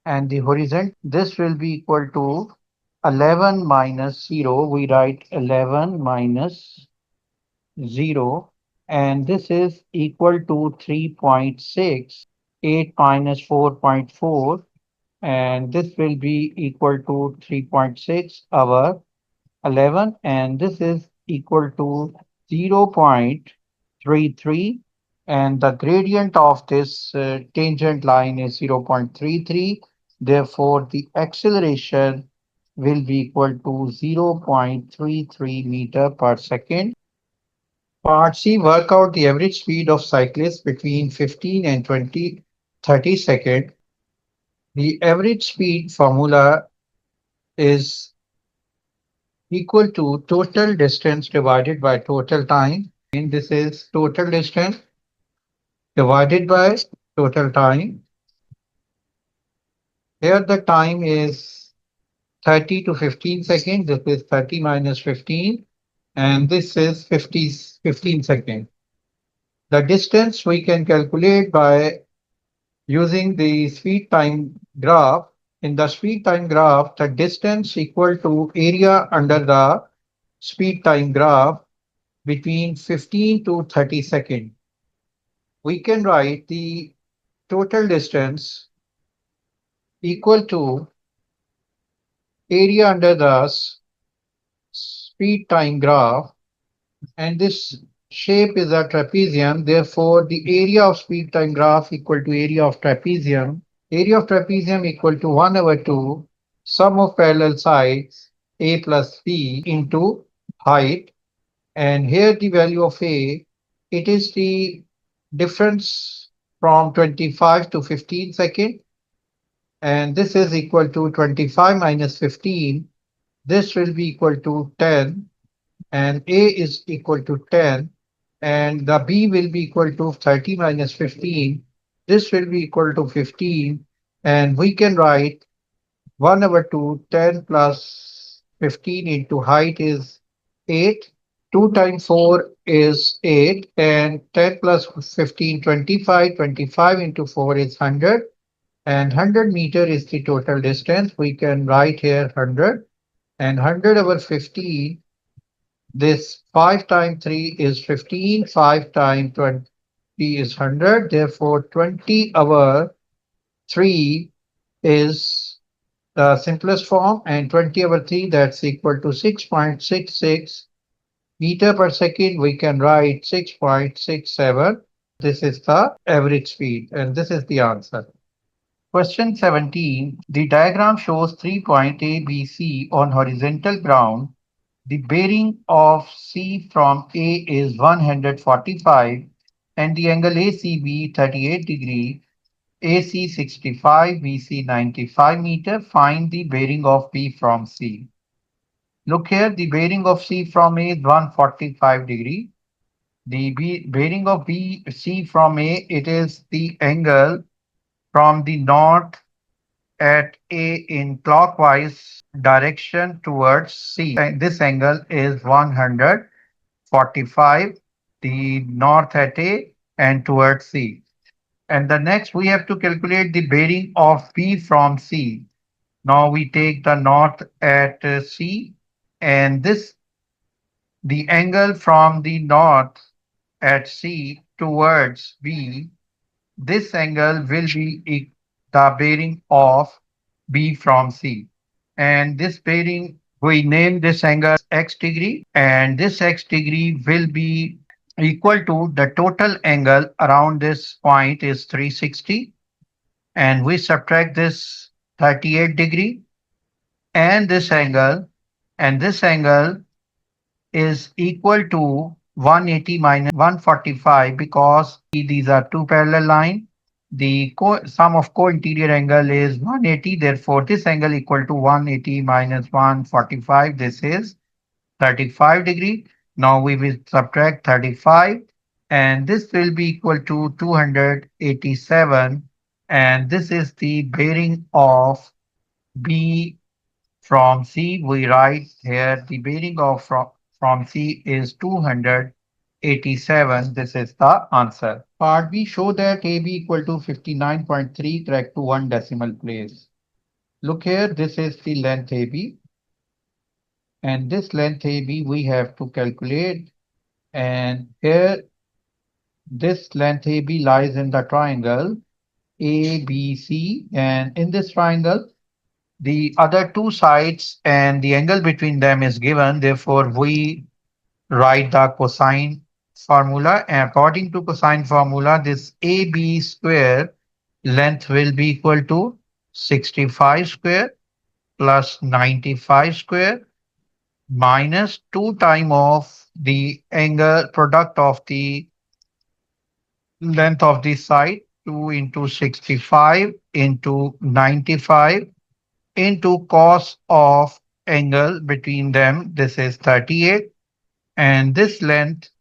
and the horizontal, this will be equal to 11 minus 0. We write 11 minus 0, and this is equal to 3.6. 8 minus 4.4, and this will be equal to 3.6 over 11, and this is equal to 0.33, and the gradient of this tangent line is 0.33. Therefore, the acceleration will be equal to 0.33 meter per second. Part C, work out the average speed of cyclists between 15 and 30 seconds. The average speed formula is equal to total distance divided by total time. And this is total distance divided by total time. Here the time is 30 to 15 seconds. This is 30 minus 15, and this is 15 seconds. The distance we can calculate by using the speed time graph. In the speed time graph, the distance equal to area under the speed time graph between 15 to 30 seconds. We can write the total distance equal to area under the speed time graph, and this shape is a trapezium. Therefore, the area of speed time graph equal to area of trapezium. Area of trapezium equal to 1 over 2 sum of parallel sides a plus b into height. And here the value of a, it is the difference from 25 to 15 second. And this is equal to 25 minus 15. This will be equal to 10, and a is equal to 10, and the b will be equal to 30 minus 15. This will be equal to 15, and we can write 1 over 2, 10 plus 15 into height is 8. 2 times 4 is 8, and 10 plus 15, 25. 25 into 4 is 100, and 100 meter is the total distance. We can write here 100, and 100 over 15, this 5 times 3 is 15, 5 times 20 is 100. Therefore, 20 over 3 is the simplest form, and 20 over 3, that's equal to 6.66 meter per second. We can write 6.67. This is the average speed, and this is the answer. Question 17. The diagram shows 3 points A, B, C on horizontal ground. The bearing of C from A is 145 and the angle ACB 38 degree, AC 65, BC 95 meter. Find the bearing of B from C. Look here, the bearing of C from A is 145 degree. The bearing of C from A, it is the angle from the north at A in clockwise direction towards C. And this angle is 145, the north at A and towards C. And the next we have to calculate the bearing of B from C. Now we take the north at C, and this the angle from the north at C towards B. This angle will be the bearing of B from C. And this bearing, we name this angle x degree, and this x degree will be equal to the total angle around this point is 360, and we subtract this 38 degree and this angle is equal to 180 minus 145, because these are two parallel lines. The sum of co-interior angle is 180. Therefore, this angle equal to 180 minus 145. This is 35 degree. Now we will subtract 35, and this will be equal to 287. And this is the bearing of B from C. We write here the bearing of from C is 287. This is the answer. Part B, show that AB equal to 59.3 correct to one decimal place. Look here, this is the length AB, and this length AB we have to calculate, and here this length AB lies in the triangle ABC, and in this triangle the other two sides and the angle between them is given. Therefore, we write the cosine formula. And according to cosine formula, this AB square length will be equal to 65 square plus 95 square minus 2 time of the angle product of the length of the side, 2 into 65 into 95 into cos of angle between them. This is 38, and this length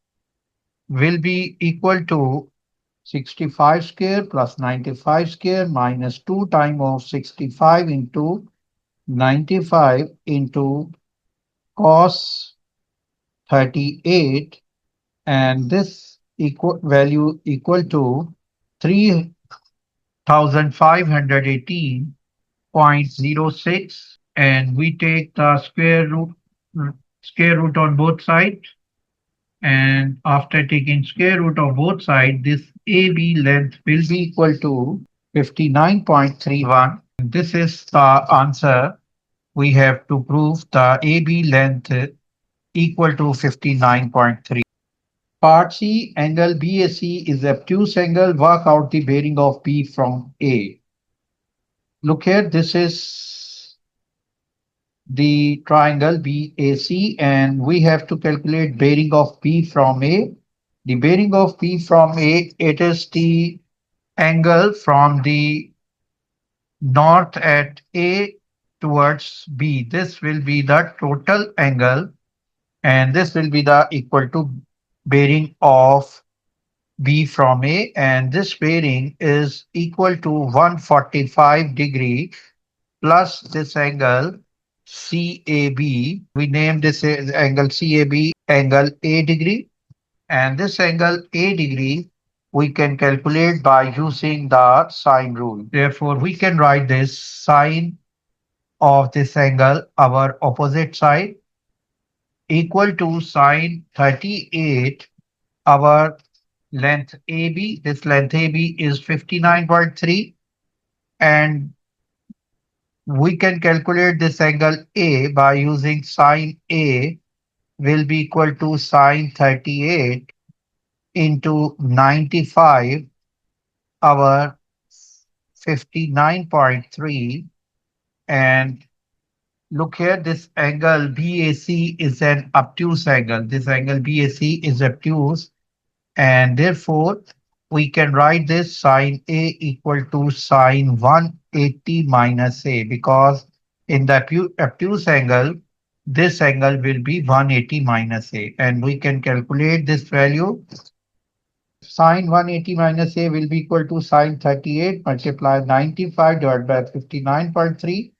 will be equal to 65 square plus 95 square minus 2 times of 65 into 95 into cos 38, and this equal value equal to 3518.06, and we take the square root on both sides, and after taking square root of both sides, this AB length will be equal to 59.31, and this is the answer. We have to prove the AB length equal to 59.3. Part C, angle BAC is obtuse angle. Work out the bearing of B from A. Look here, this is the triangle BAC, and we have to calculate bearing of B from A. The bearing of B from A, it is the angle from the north at A towards B. This will be the total angle, and this will be the equal to bearing of B from A, and this bearing is equal to 145 degree plus this angle CAB. We name this angle CAB angle A degree, and this angle A degree we can calculate by using the sine rule. Therefore, we can write this sine of this angle, our opposite side, equal to sine 38, our length AB. This length AB is 59.3, and we can calculate this angle A by using sine A will be equal to sine 38 into 95, our 59.3, and look here, this angle BAC is an obtuse angle. This angle BAC is obtuse, and therefore we can write this sine A equal to sine 180 minus A, because in the obtuse angle, this angle will be 180 minus A, and we can calculate this value. Sine 180 minus A will be equal to sine 38 multiply 95 divided by 59.3,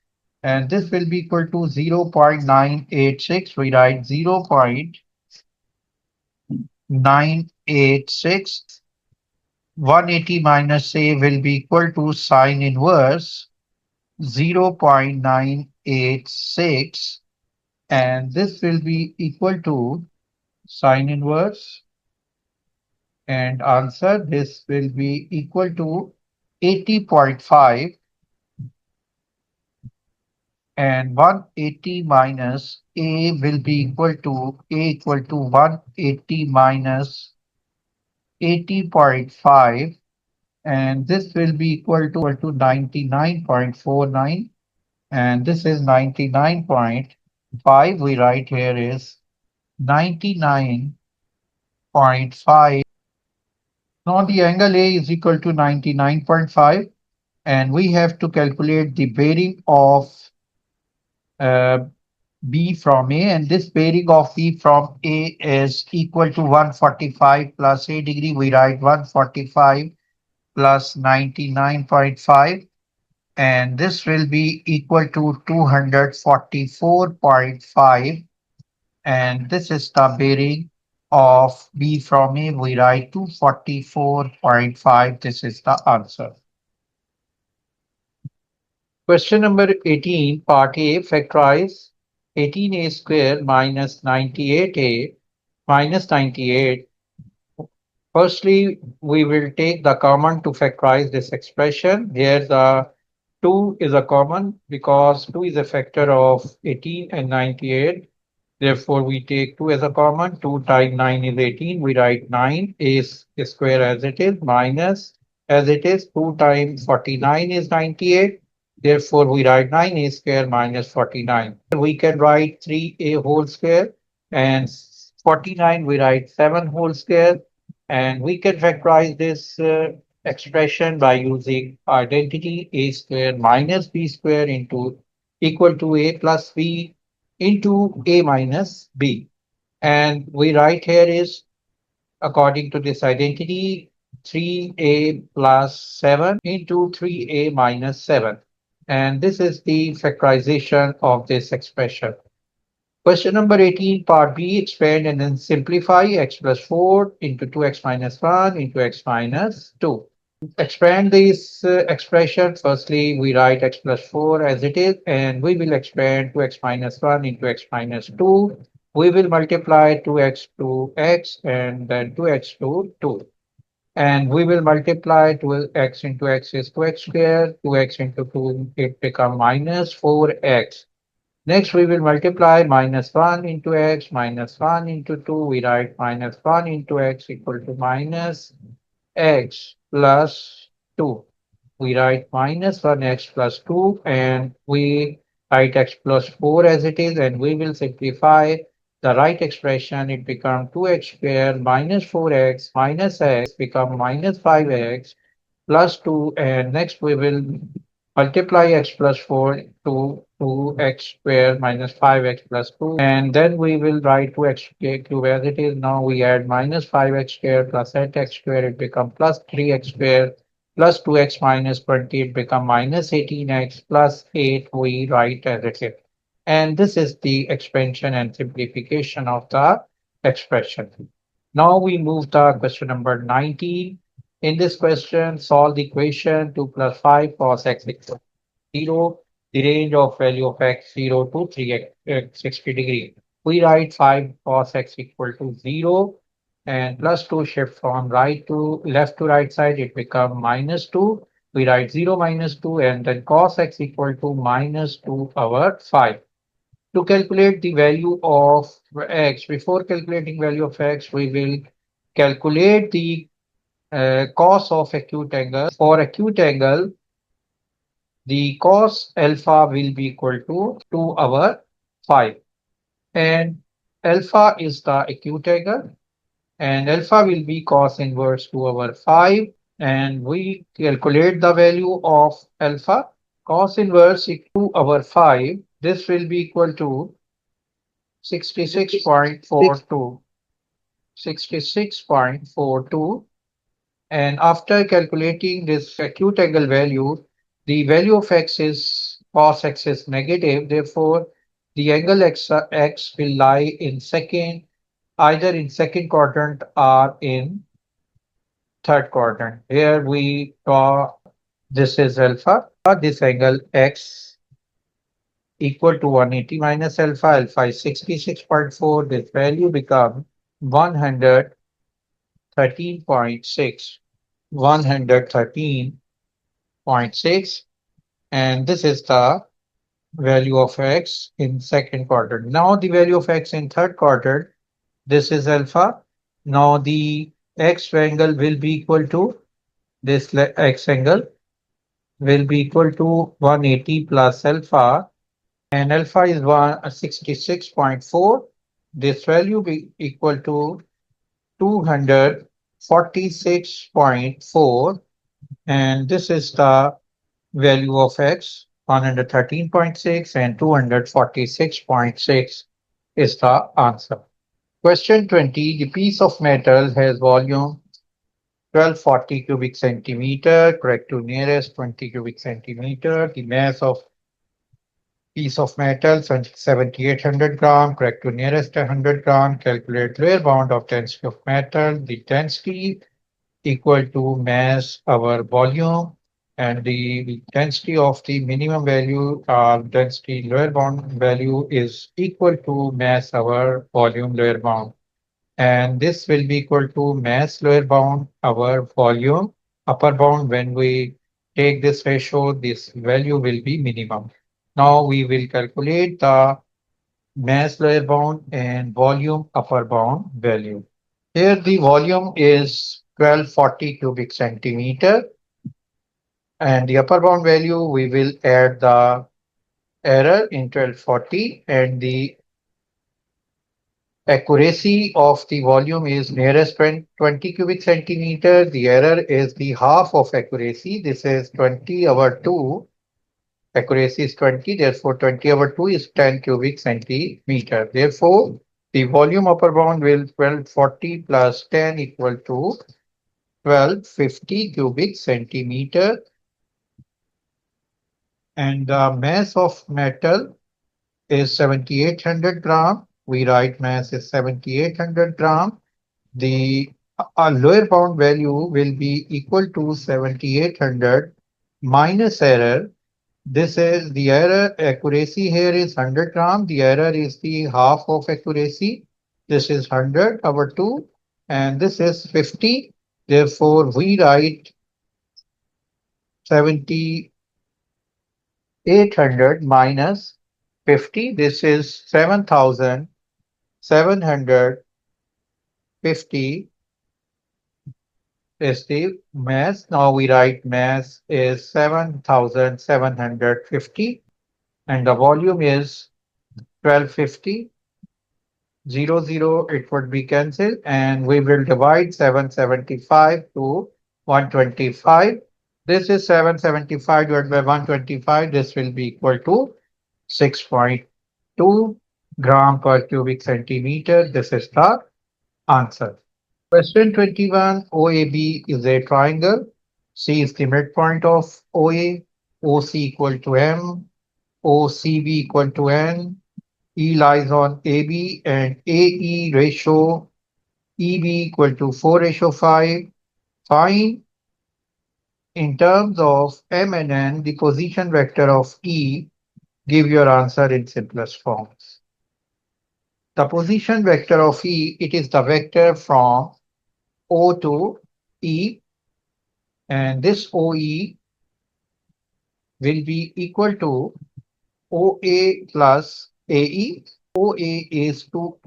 and this will be equal to 0.986. We write 0.986. 180 minus A will be equal to sine inverse 0.986, and this will be equal to sine inverse, and answer this will be equal to 80.5, and 180 minus A will be equal to A equal to 180 minus 80.5, and this will be equal to 99.49, and this is 99.5. We write here is 99.5. Now the angle A is equal to 99.5, and we have to calculate the bearing of uh, B from A, and this bearing of B from A is equal to 145 plus A degree. We write 145 plus 99.5, and this will be equal to 244.5, and this is the bearing of B from A. We write 244.5. This is the answer. Question number 18, part A, factorize 18A square minus 98A minus 98. Firstly, we will take the common to factorize this expression. Here the 2 is a common because 2 is a factor of 18 and 98. Therefore, we take 2 as a common. 2 times 9 is 18. We write 9 is square as it is minus as it is. 2 times 49 is 98. Therefore, we write 9a square minus 49. We can write 3a whole square, and 49 we write 7 whole square, and we can factorize this expression by using identity a square minus b square into equal to a plus b into a minus b. And we write here is according to this identity 3a plus 7 into 3a minus 7. And this is the factorization of this expression. Question number 18, part B, expand and then simplify x plus 4 into 2x minus 1 into x minus 2. Expand this expression. Firstly, we write x plus 4 as it is, and we will expand 2x minus 1 into x minus 2. We will multiply 2x to x and then 2x to 2. And we will multiply 2x into x is 2x squared, 2x into 2, it becomes minus 4x. Next, we will multiply minus 1 into x, minus 1 into 2. We write minus 1 into x equal to minus x plus 2. We write minus 1x plus 2 and we write x plus 4 as it is, and we will simplify the right expression. It becomes 2x squared minus 4x minus x become minus 5x plus 2, and next we will multiply x plus 4 to 2x squared minus 5x plus 2, and then we will write 2x cube as it is. Now we add minus 5x squared plus 8x squared, it becomes plus 3x squared plus 2x minus 20, it becomes minus 18x plus 8 we write as it is. And this is the expansion and simplification of the expression. Now we move to question number 19. In this question, solve the equation 2 plus 5 cos x equals 0, the range of value of x 0 to 3x 60 degree. We write 5 cos x equal to 0 and plus 2 shift from right to left to right side, it becomes minus 2. We write 0 minus 2 and then cos x equal to minus 2 over 5. To calculate the value of x, before calculating value of x, we will calculate the cos of acute angle. For acute angle, the cos alpha will be equal to 2 over 5. And alpha is the acute angle. And alpha will be cos inverse 2 over 5. And we calculate the value of alpha. Cos inverse 2 over 5. This will be equal to 66.42. 66.42. And after calculating this acute angle value, the value of x is cos x is negative. Therefore, the angle x will lie in second, either in second quadrant or in third quadrant. Here we draw this is alpha. This angle x equal to 180 minus alpha. Alpha is 66.4. This value becomes 113.6. 113.6, and this is the value of x in second quadrant. Now the value of x in third quadrant, this is alpha. Now the x angle will be equal to this x angle will be equal to 180 plus alpha, and alpha is 166.4. This value be equal to 246.4, and this is the value of x 113.6 and 246.6 is the answer. Question 20. The piece of metal has volume 1240 cubic centimeter, correct to nearest 20 cubic centimeter. The mass of piece of metal 7800 gram, correct to nearest 100 gram. Calculate lower bound of density of metal. The density equal to mass over volume, and the density of the minimum value or density lower bound value is equal to mass over volume lower bound, and this will be equal to mass lower bound over volume upper bound. When we take this ratio, this value will be minimum. Now we will calculate the mass lower bound and volume upper bound value. Here the volume is 1240 cubic centimeter, and the upper bound value we will add the error in 1240, and the accuracy of the volume is nearest 20 cubic centimeter. The error is the half of accuracy. This is 20 over 2. Accuracy is 20, therefore 20 over 2 is 10 cubic centimeter. Therefore, the volume upper bound will 1240 plus 10 equal to 1250 cubic centimeter, and the mass of metal is 7800 gram. We write mass is 7800 gram. The lower bound value will be equal to 7800 minus error. This is the error accuracy here is 100 gram. The error is the half of accuracy. This is 100 over 2 and this is 50. Therefore, we write 7800 minus 50. This is 7750 is the mass. Now we write mass is 7750 and the volume is 1250. 00, it would be cancelled, and we will divide 775 to 125. This is 775 divided by 125. This will be equal to 6.2 gram per cubic centimeter. This is the answer. Question 21, OAB is a triangle. C is the midpoint of OA, OC equal to M, OCB equal to N, E lies on AB and AE ratio EB equal to 4 ratio 5. Find in terms of M and N the position vector of E. Give your answer in simplest forms. The position vector of E, it is the vector from O to E, and this OE will be equal to OA plus AE. OA is 2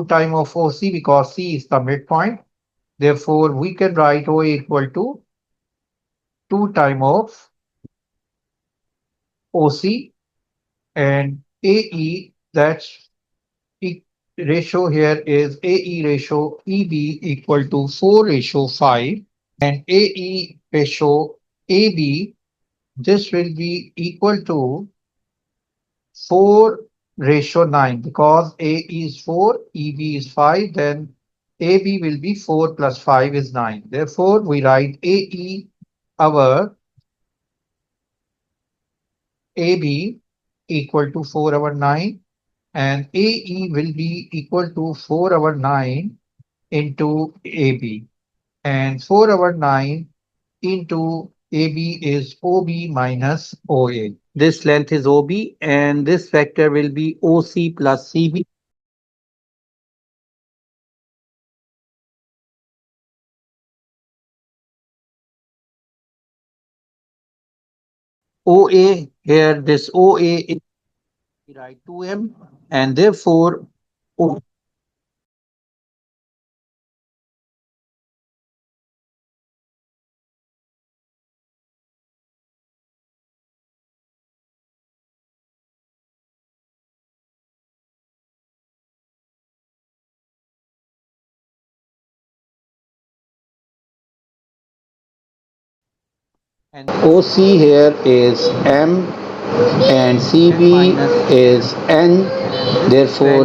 times of OC because C is the midpoint. Therefore, we can write OA equal to 2 times of OC and AE, that's ratio here is AE ratio EB equal to 4 ratio 5 and AE ratio AB, this will be equal to 4 ratio 9 because A is 4, EB is 5, then AB will be 4 plus 5 is 9. Therefore, we write AE our AB equal to 4 over 9 and AE will be equal to 4 over 9 into AB and 4 over 9 into AB is OB minus OA. This length is OB and this vector will be OC plus CB. OA here, this OA is right 2M and therefore and OC here is M and CB is N. Therefore,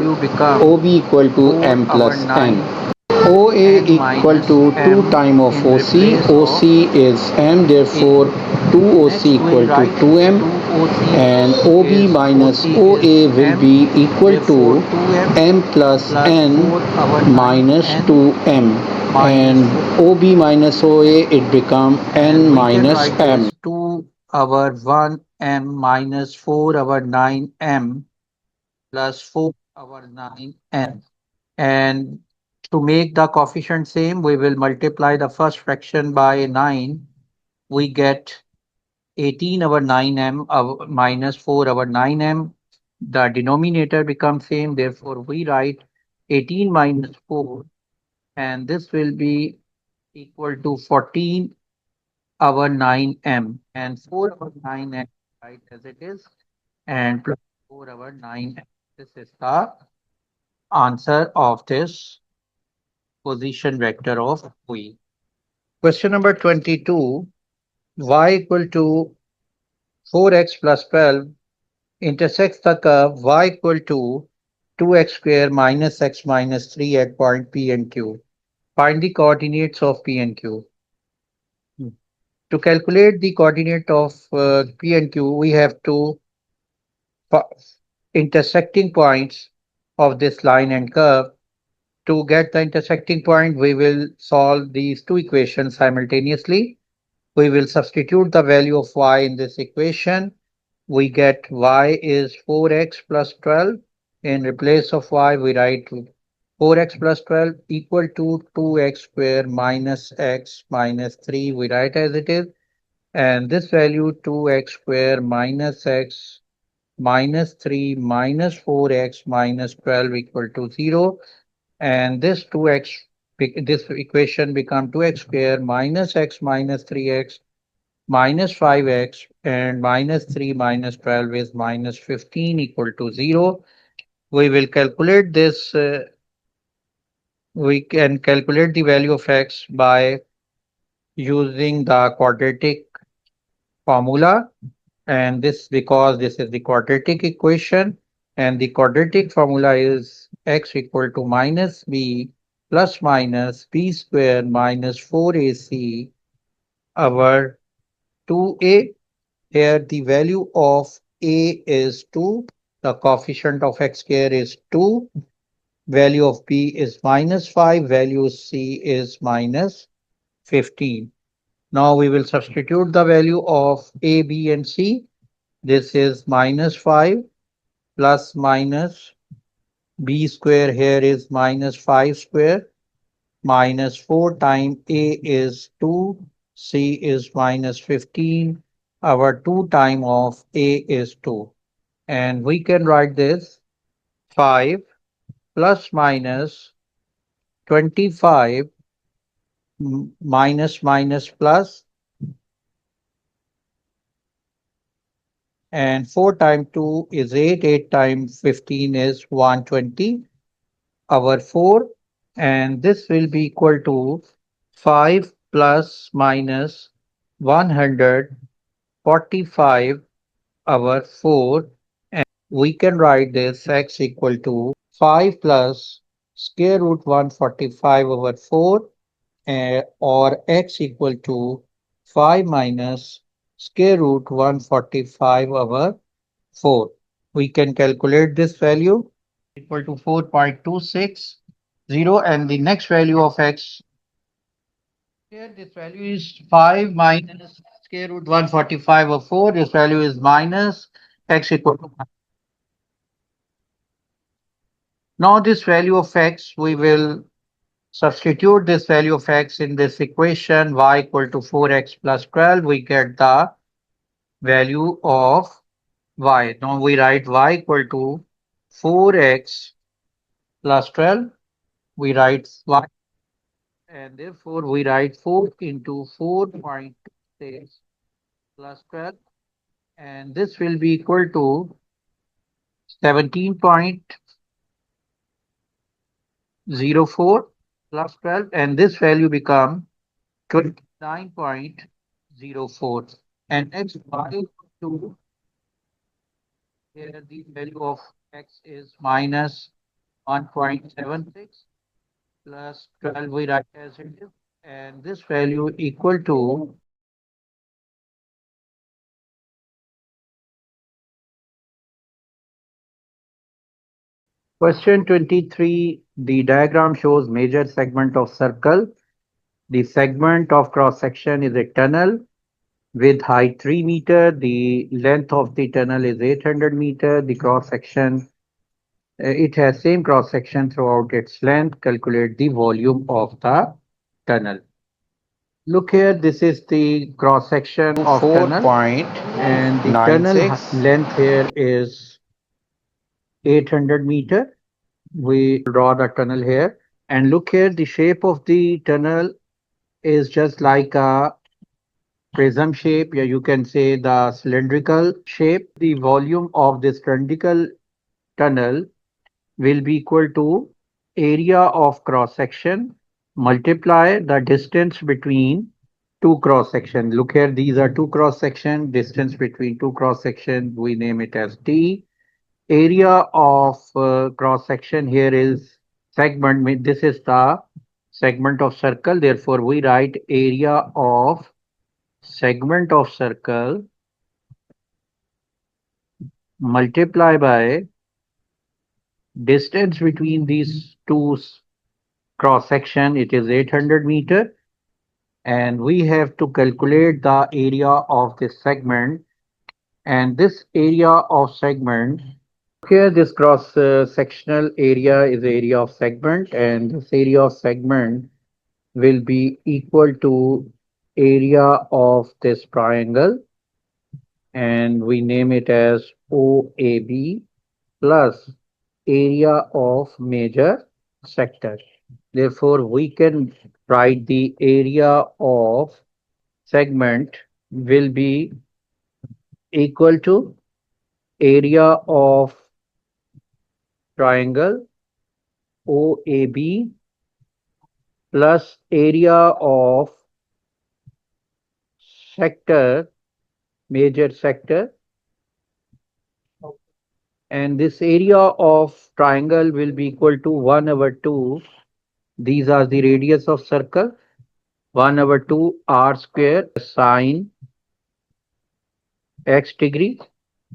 OB equal to M plus N. OA equal to 2 time of OC. OC is M. Therefore, 2OC equal to 2M. And OB minus OA will be equal to M plus N minus 2M. And OB minus OA, it become N minus M. 2 over 1M minus 4 over 9M plus 4 over 9M. And to make the coefficient same, we will multiply the first fraction by 9. We get 18 over 9M minus 4 over 9M. The denominator becomes same. Therefore, we write 18 minus 4 and this will be equal to 14 over 9M and 4 over 9M right as it is and plus 4 over 9M. This is the answer of this position vector of V. Question number 22. Y equal to 4x plus 12 intersects the curve y equal to 2x square minus x minus 3 at point P and Q. Find the coordinates of P and Q. To calculate the coordinate of P and Q, we have to intersecting points of this line and curve. To get the intersecting point, we will solve these two equations simultaneously. We will substitute the value of y in this equation. We get y is 4x plus 12. In place of y, we write 4x plus 12 equal to 2x square minus x minus 3. We write as it is. And this value 2x square minus x minus 3 minus 4x minus 12 equal to 0. And this 2x, this equation become 2x square minus x minus 3x minus 5x and minus 3 minus 12 is minus 15 equal to 0. We will calculate this, we can calculate the value of x by using the quadratic formula, and this because this is the quadratic equation, and the quadratic formula is x equal to minus b plus minus b square minus 4ac over 2a. Here the value of a is 2, the coefficient of x square is 2, value of b is minus 5, value c is minus 15. Now we will substitute the value of a, b and c. This is minus 5 plus minus b square, here is minus 5 square, minus 4 times a is 2, c is minus 15, our 2 time of a is 2. And we can write this 5 plus minus 25 minus minus plus, and 4 times 2 is 8, 8 times 15 is 120 over 4, and this will be equal to 5 plus minus 145 over 4, and we can write this x equal to 5 plus square root 145 over 4, or x equal to 5 minus square root 145 over 4. We can calculate this value equal to 4.260, and the next value of x, here this value is 5 minus square root 145 over 4. This value is minus x equal to. Now this value of x, we will substitute this value of x in this equation, y equal to 4x plus 12. We get the value of y. Now we write y equal to 4x plus 12. We write y, and therefore we write 4 into 4.6 plus 12, and this will be equal to 17.04 plus 12, and this value become 29.04. And x y equal to, here the value of x is minus 1.76 plus 12, we write as it is, and this value equal to question 23. The diagram shows major segment of circle. The segment of cross section is a tunnel with height 3 meter. The length of the tunnel is 800 meter. The cross section, it has same cross section throughout its length. Calculate the volume of the tunnel. Look here, this is the cross section of tunnel, and the tunnel 4.96. length here is 800 meter. We draw the tunnel here, and look here, the shape of the tunnel is just like a prism shape. Yeah, you can say the cylindrical shape. The volume of this cylindrical tunnel will be equal to area of cross section multiply the distance between two cross section. Look here, these are two cross section. Distance between two cross section, we name it as d. Area of cross section here is segment. This is the segment of circle. Therefore, we write area of segment of circle multiply by distance between these two cross section. It is 800 meter, and we have to calculate the area of this segment. And this area of segment, here this cross sectional area is area of segment, and this area of segment will be equal to area of this triangle, and we name it as OAB plus area of major sector. Therefore, we can write the area of segment will be equal to area of triangle OAB plus area of sector, major sector, and this area of triangle will be equal to 1 over 2. These are the radius of circle. 1 over 2 r square sine x degree.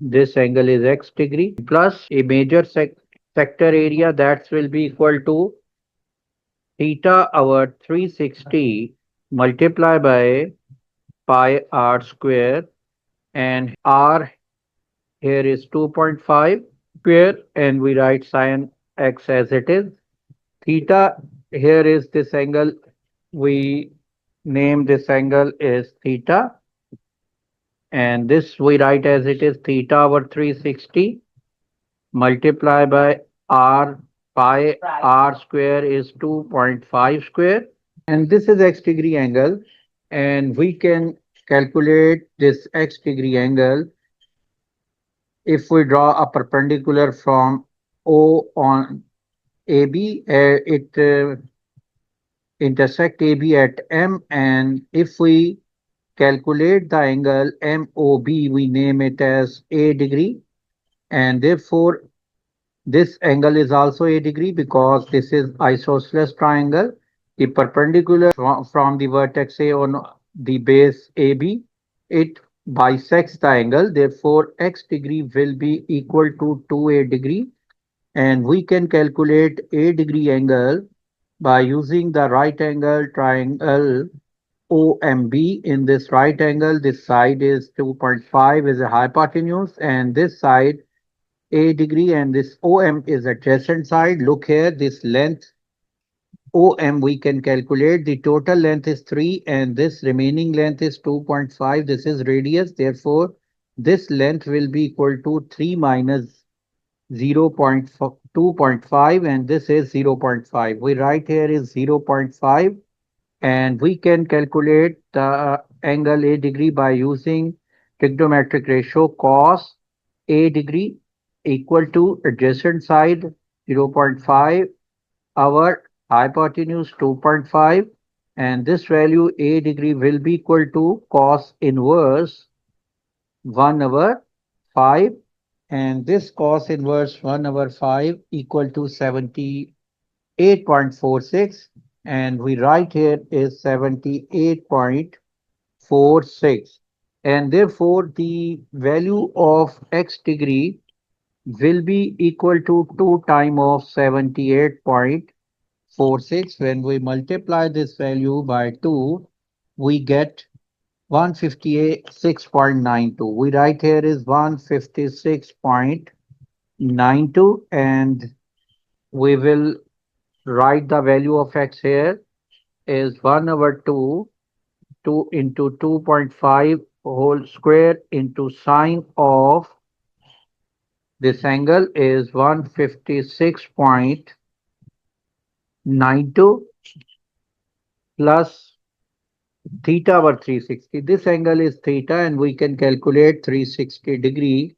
This angle is x degree plus a major sector area that will be equal to theta over 360 multiplied by pi r square, and r here is 2.5 square, and we write sine x as it is. Theta here is this angle, we name this angle is theta, and this we write as it is theta over 360 multiply by r, pi r square is 2.5 square, and this is x degree angle, and we can calculate this x degree angle if we draw a perpendicular from O on AB. It intersect AB at M, and if we calculate the angle MOB, we name it as A degree, and therefore this angle is also a degree because this is isosceles triangle. The perpendicular from the vertex A on the base AB, it bisects the angle. Therefore, x degree will be equal to 2a degree, and we can calculate a degree angle by using the right angle triangle OMB. In this right angle, this side is 2.5 is a hypotenuse, and this side a degree, and this OM is adjacent side. Look here, this length OM we can calculate. The total length is 3 and this remaining length is 2.5. This is radius. Therefore, this length will be equal to 3 minus 0.2.5, and this is 0.5. We write here is 0.5, and we can calculate the angle A degree by using trigonometric ratio cos A degree equal to adjacent side 0.5, our hypotenuse 2.5, and this value A degree will be equal to cos inverse 1 over 5, and this cos inverse 1 over 5 equal to 78.46, and we write here is 78.46, and therefore the value of x degree will be equal to 2 times of 78.46. When we multiply this value by 2, we get 156.92. We write here is 156.92, and we will write the value of x here is 1 over 2, 2 into 2.5 whole square into sine of this angle is 156.92 plus theta over 360. This angle is theta, and we can calculate 360 degree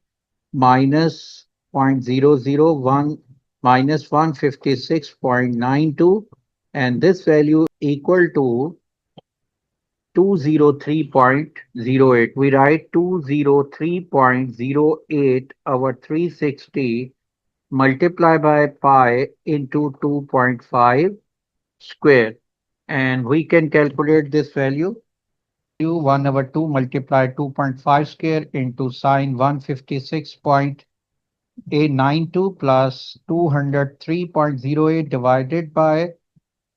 minus 0.001 minus 156.92, and this value equal to 203.08. We write 203.08 over 360 multiply by pi into 2.5 square. And we can calculate this value. 1 over 2 multiply 2.5 square into sine 156.892 plus 203.08 divided by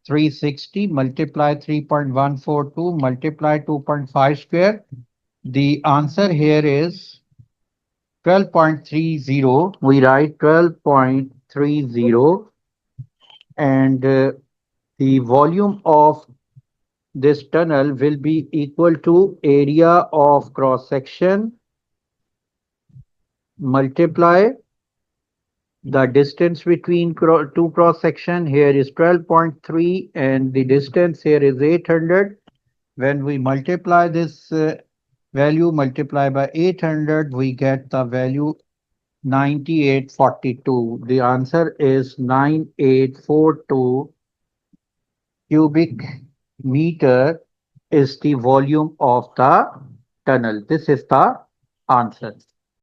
360 multiply 3.142 multiply 2.5 square. The answer here is 12.30. We write 12.30, and the volume of this tunnel will be equal to area of cross section multiply the distance between two cross section. Here is 12.3 and the distance here is 800. When we multiply this value multiply by 800, we get the value 9842. The answer is 9842 cubic meter is the volume of the tunnel. This is the answer.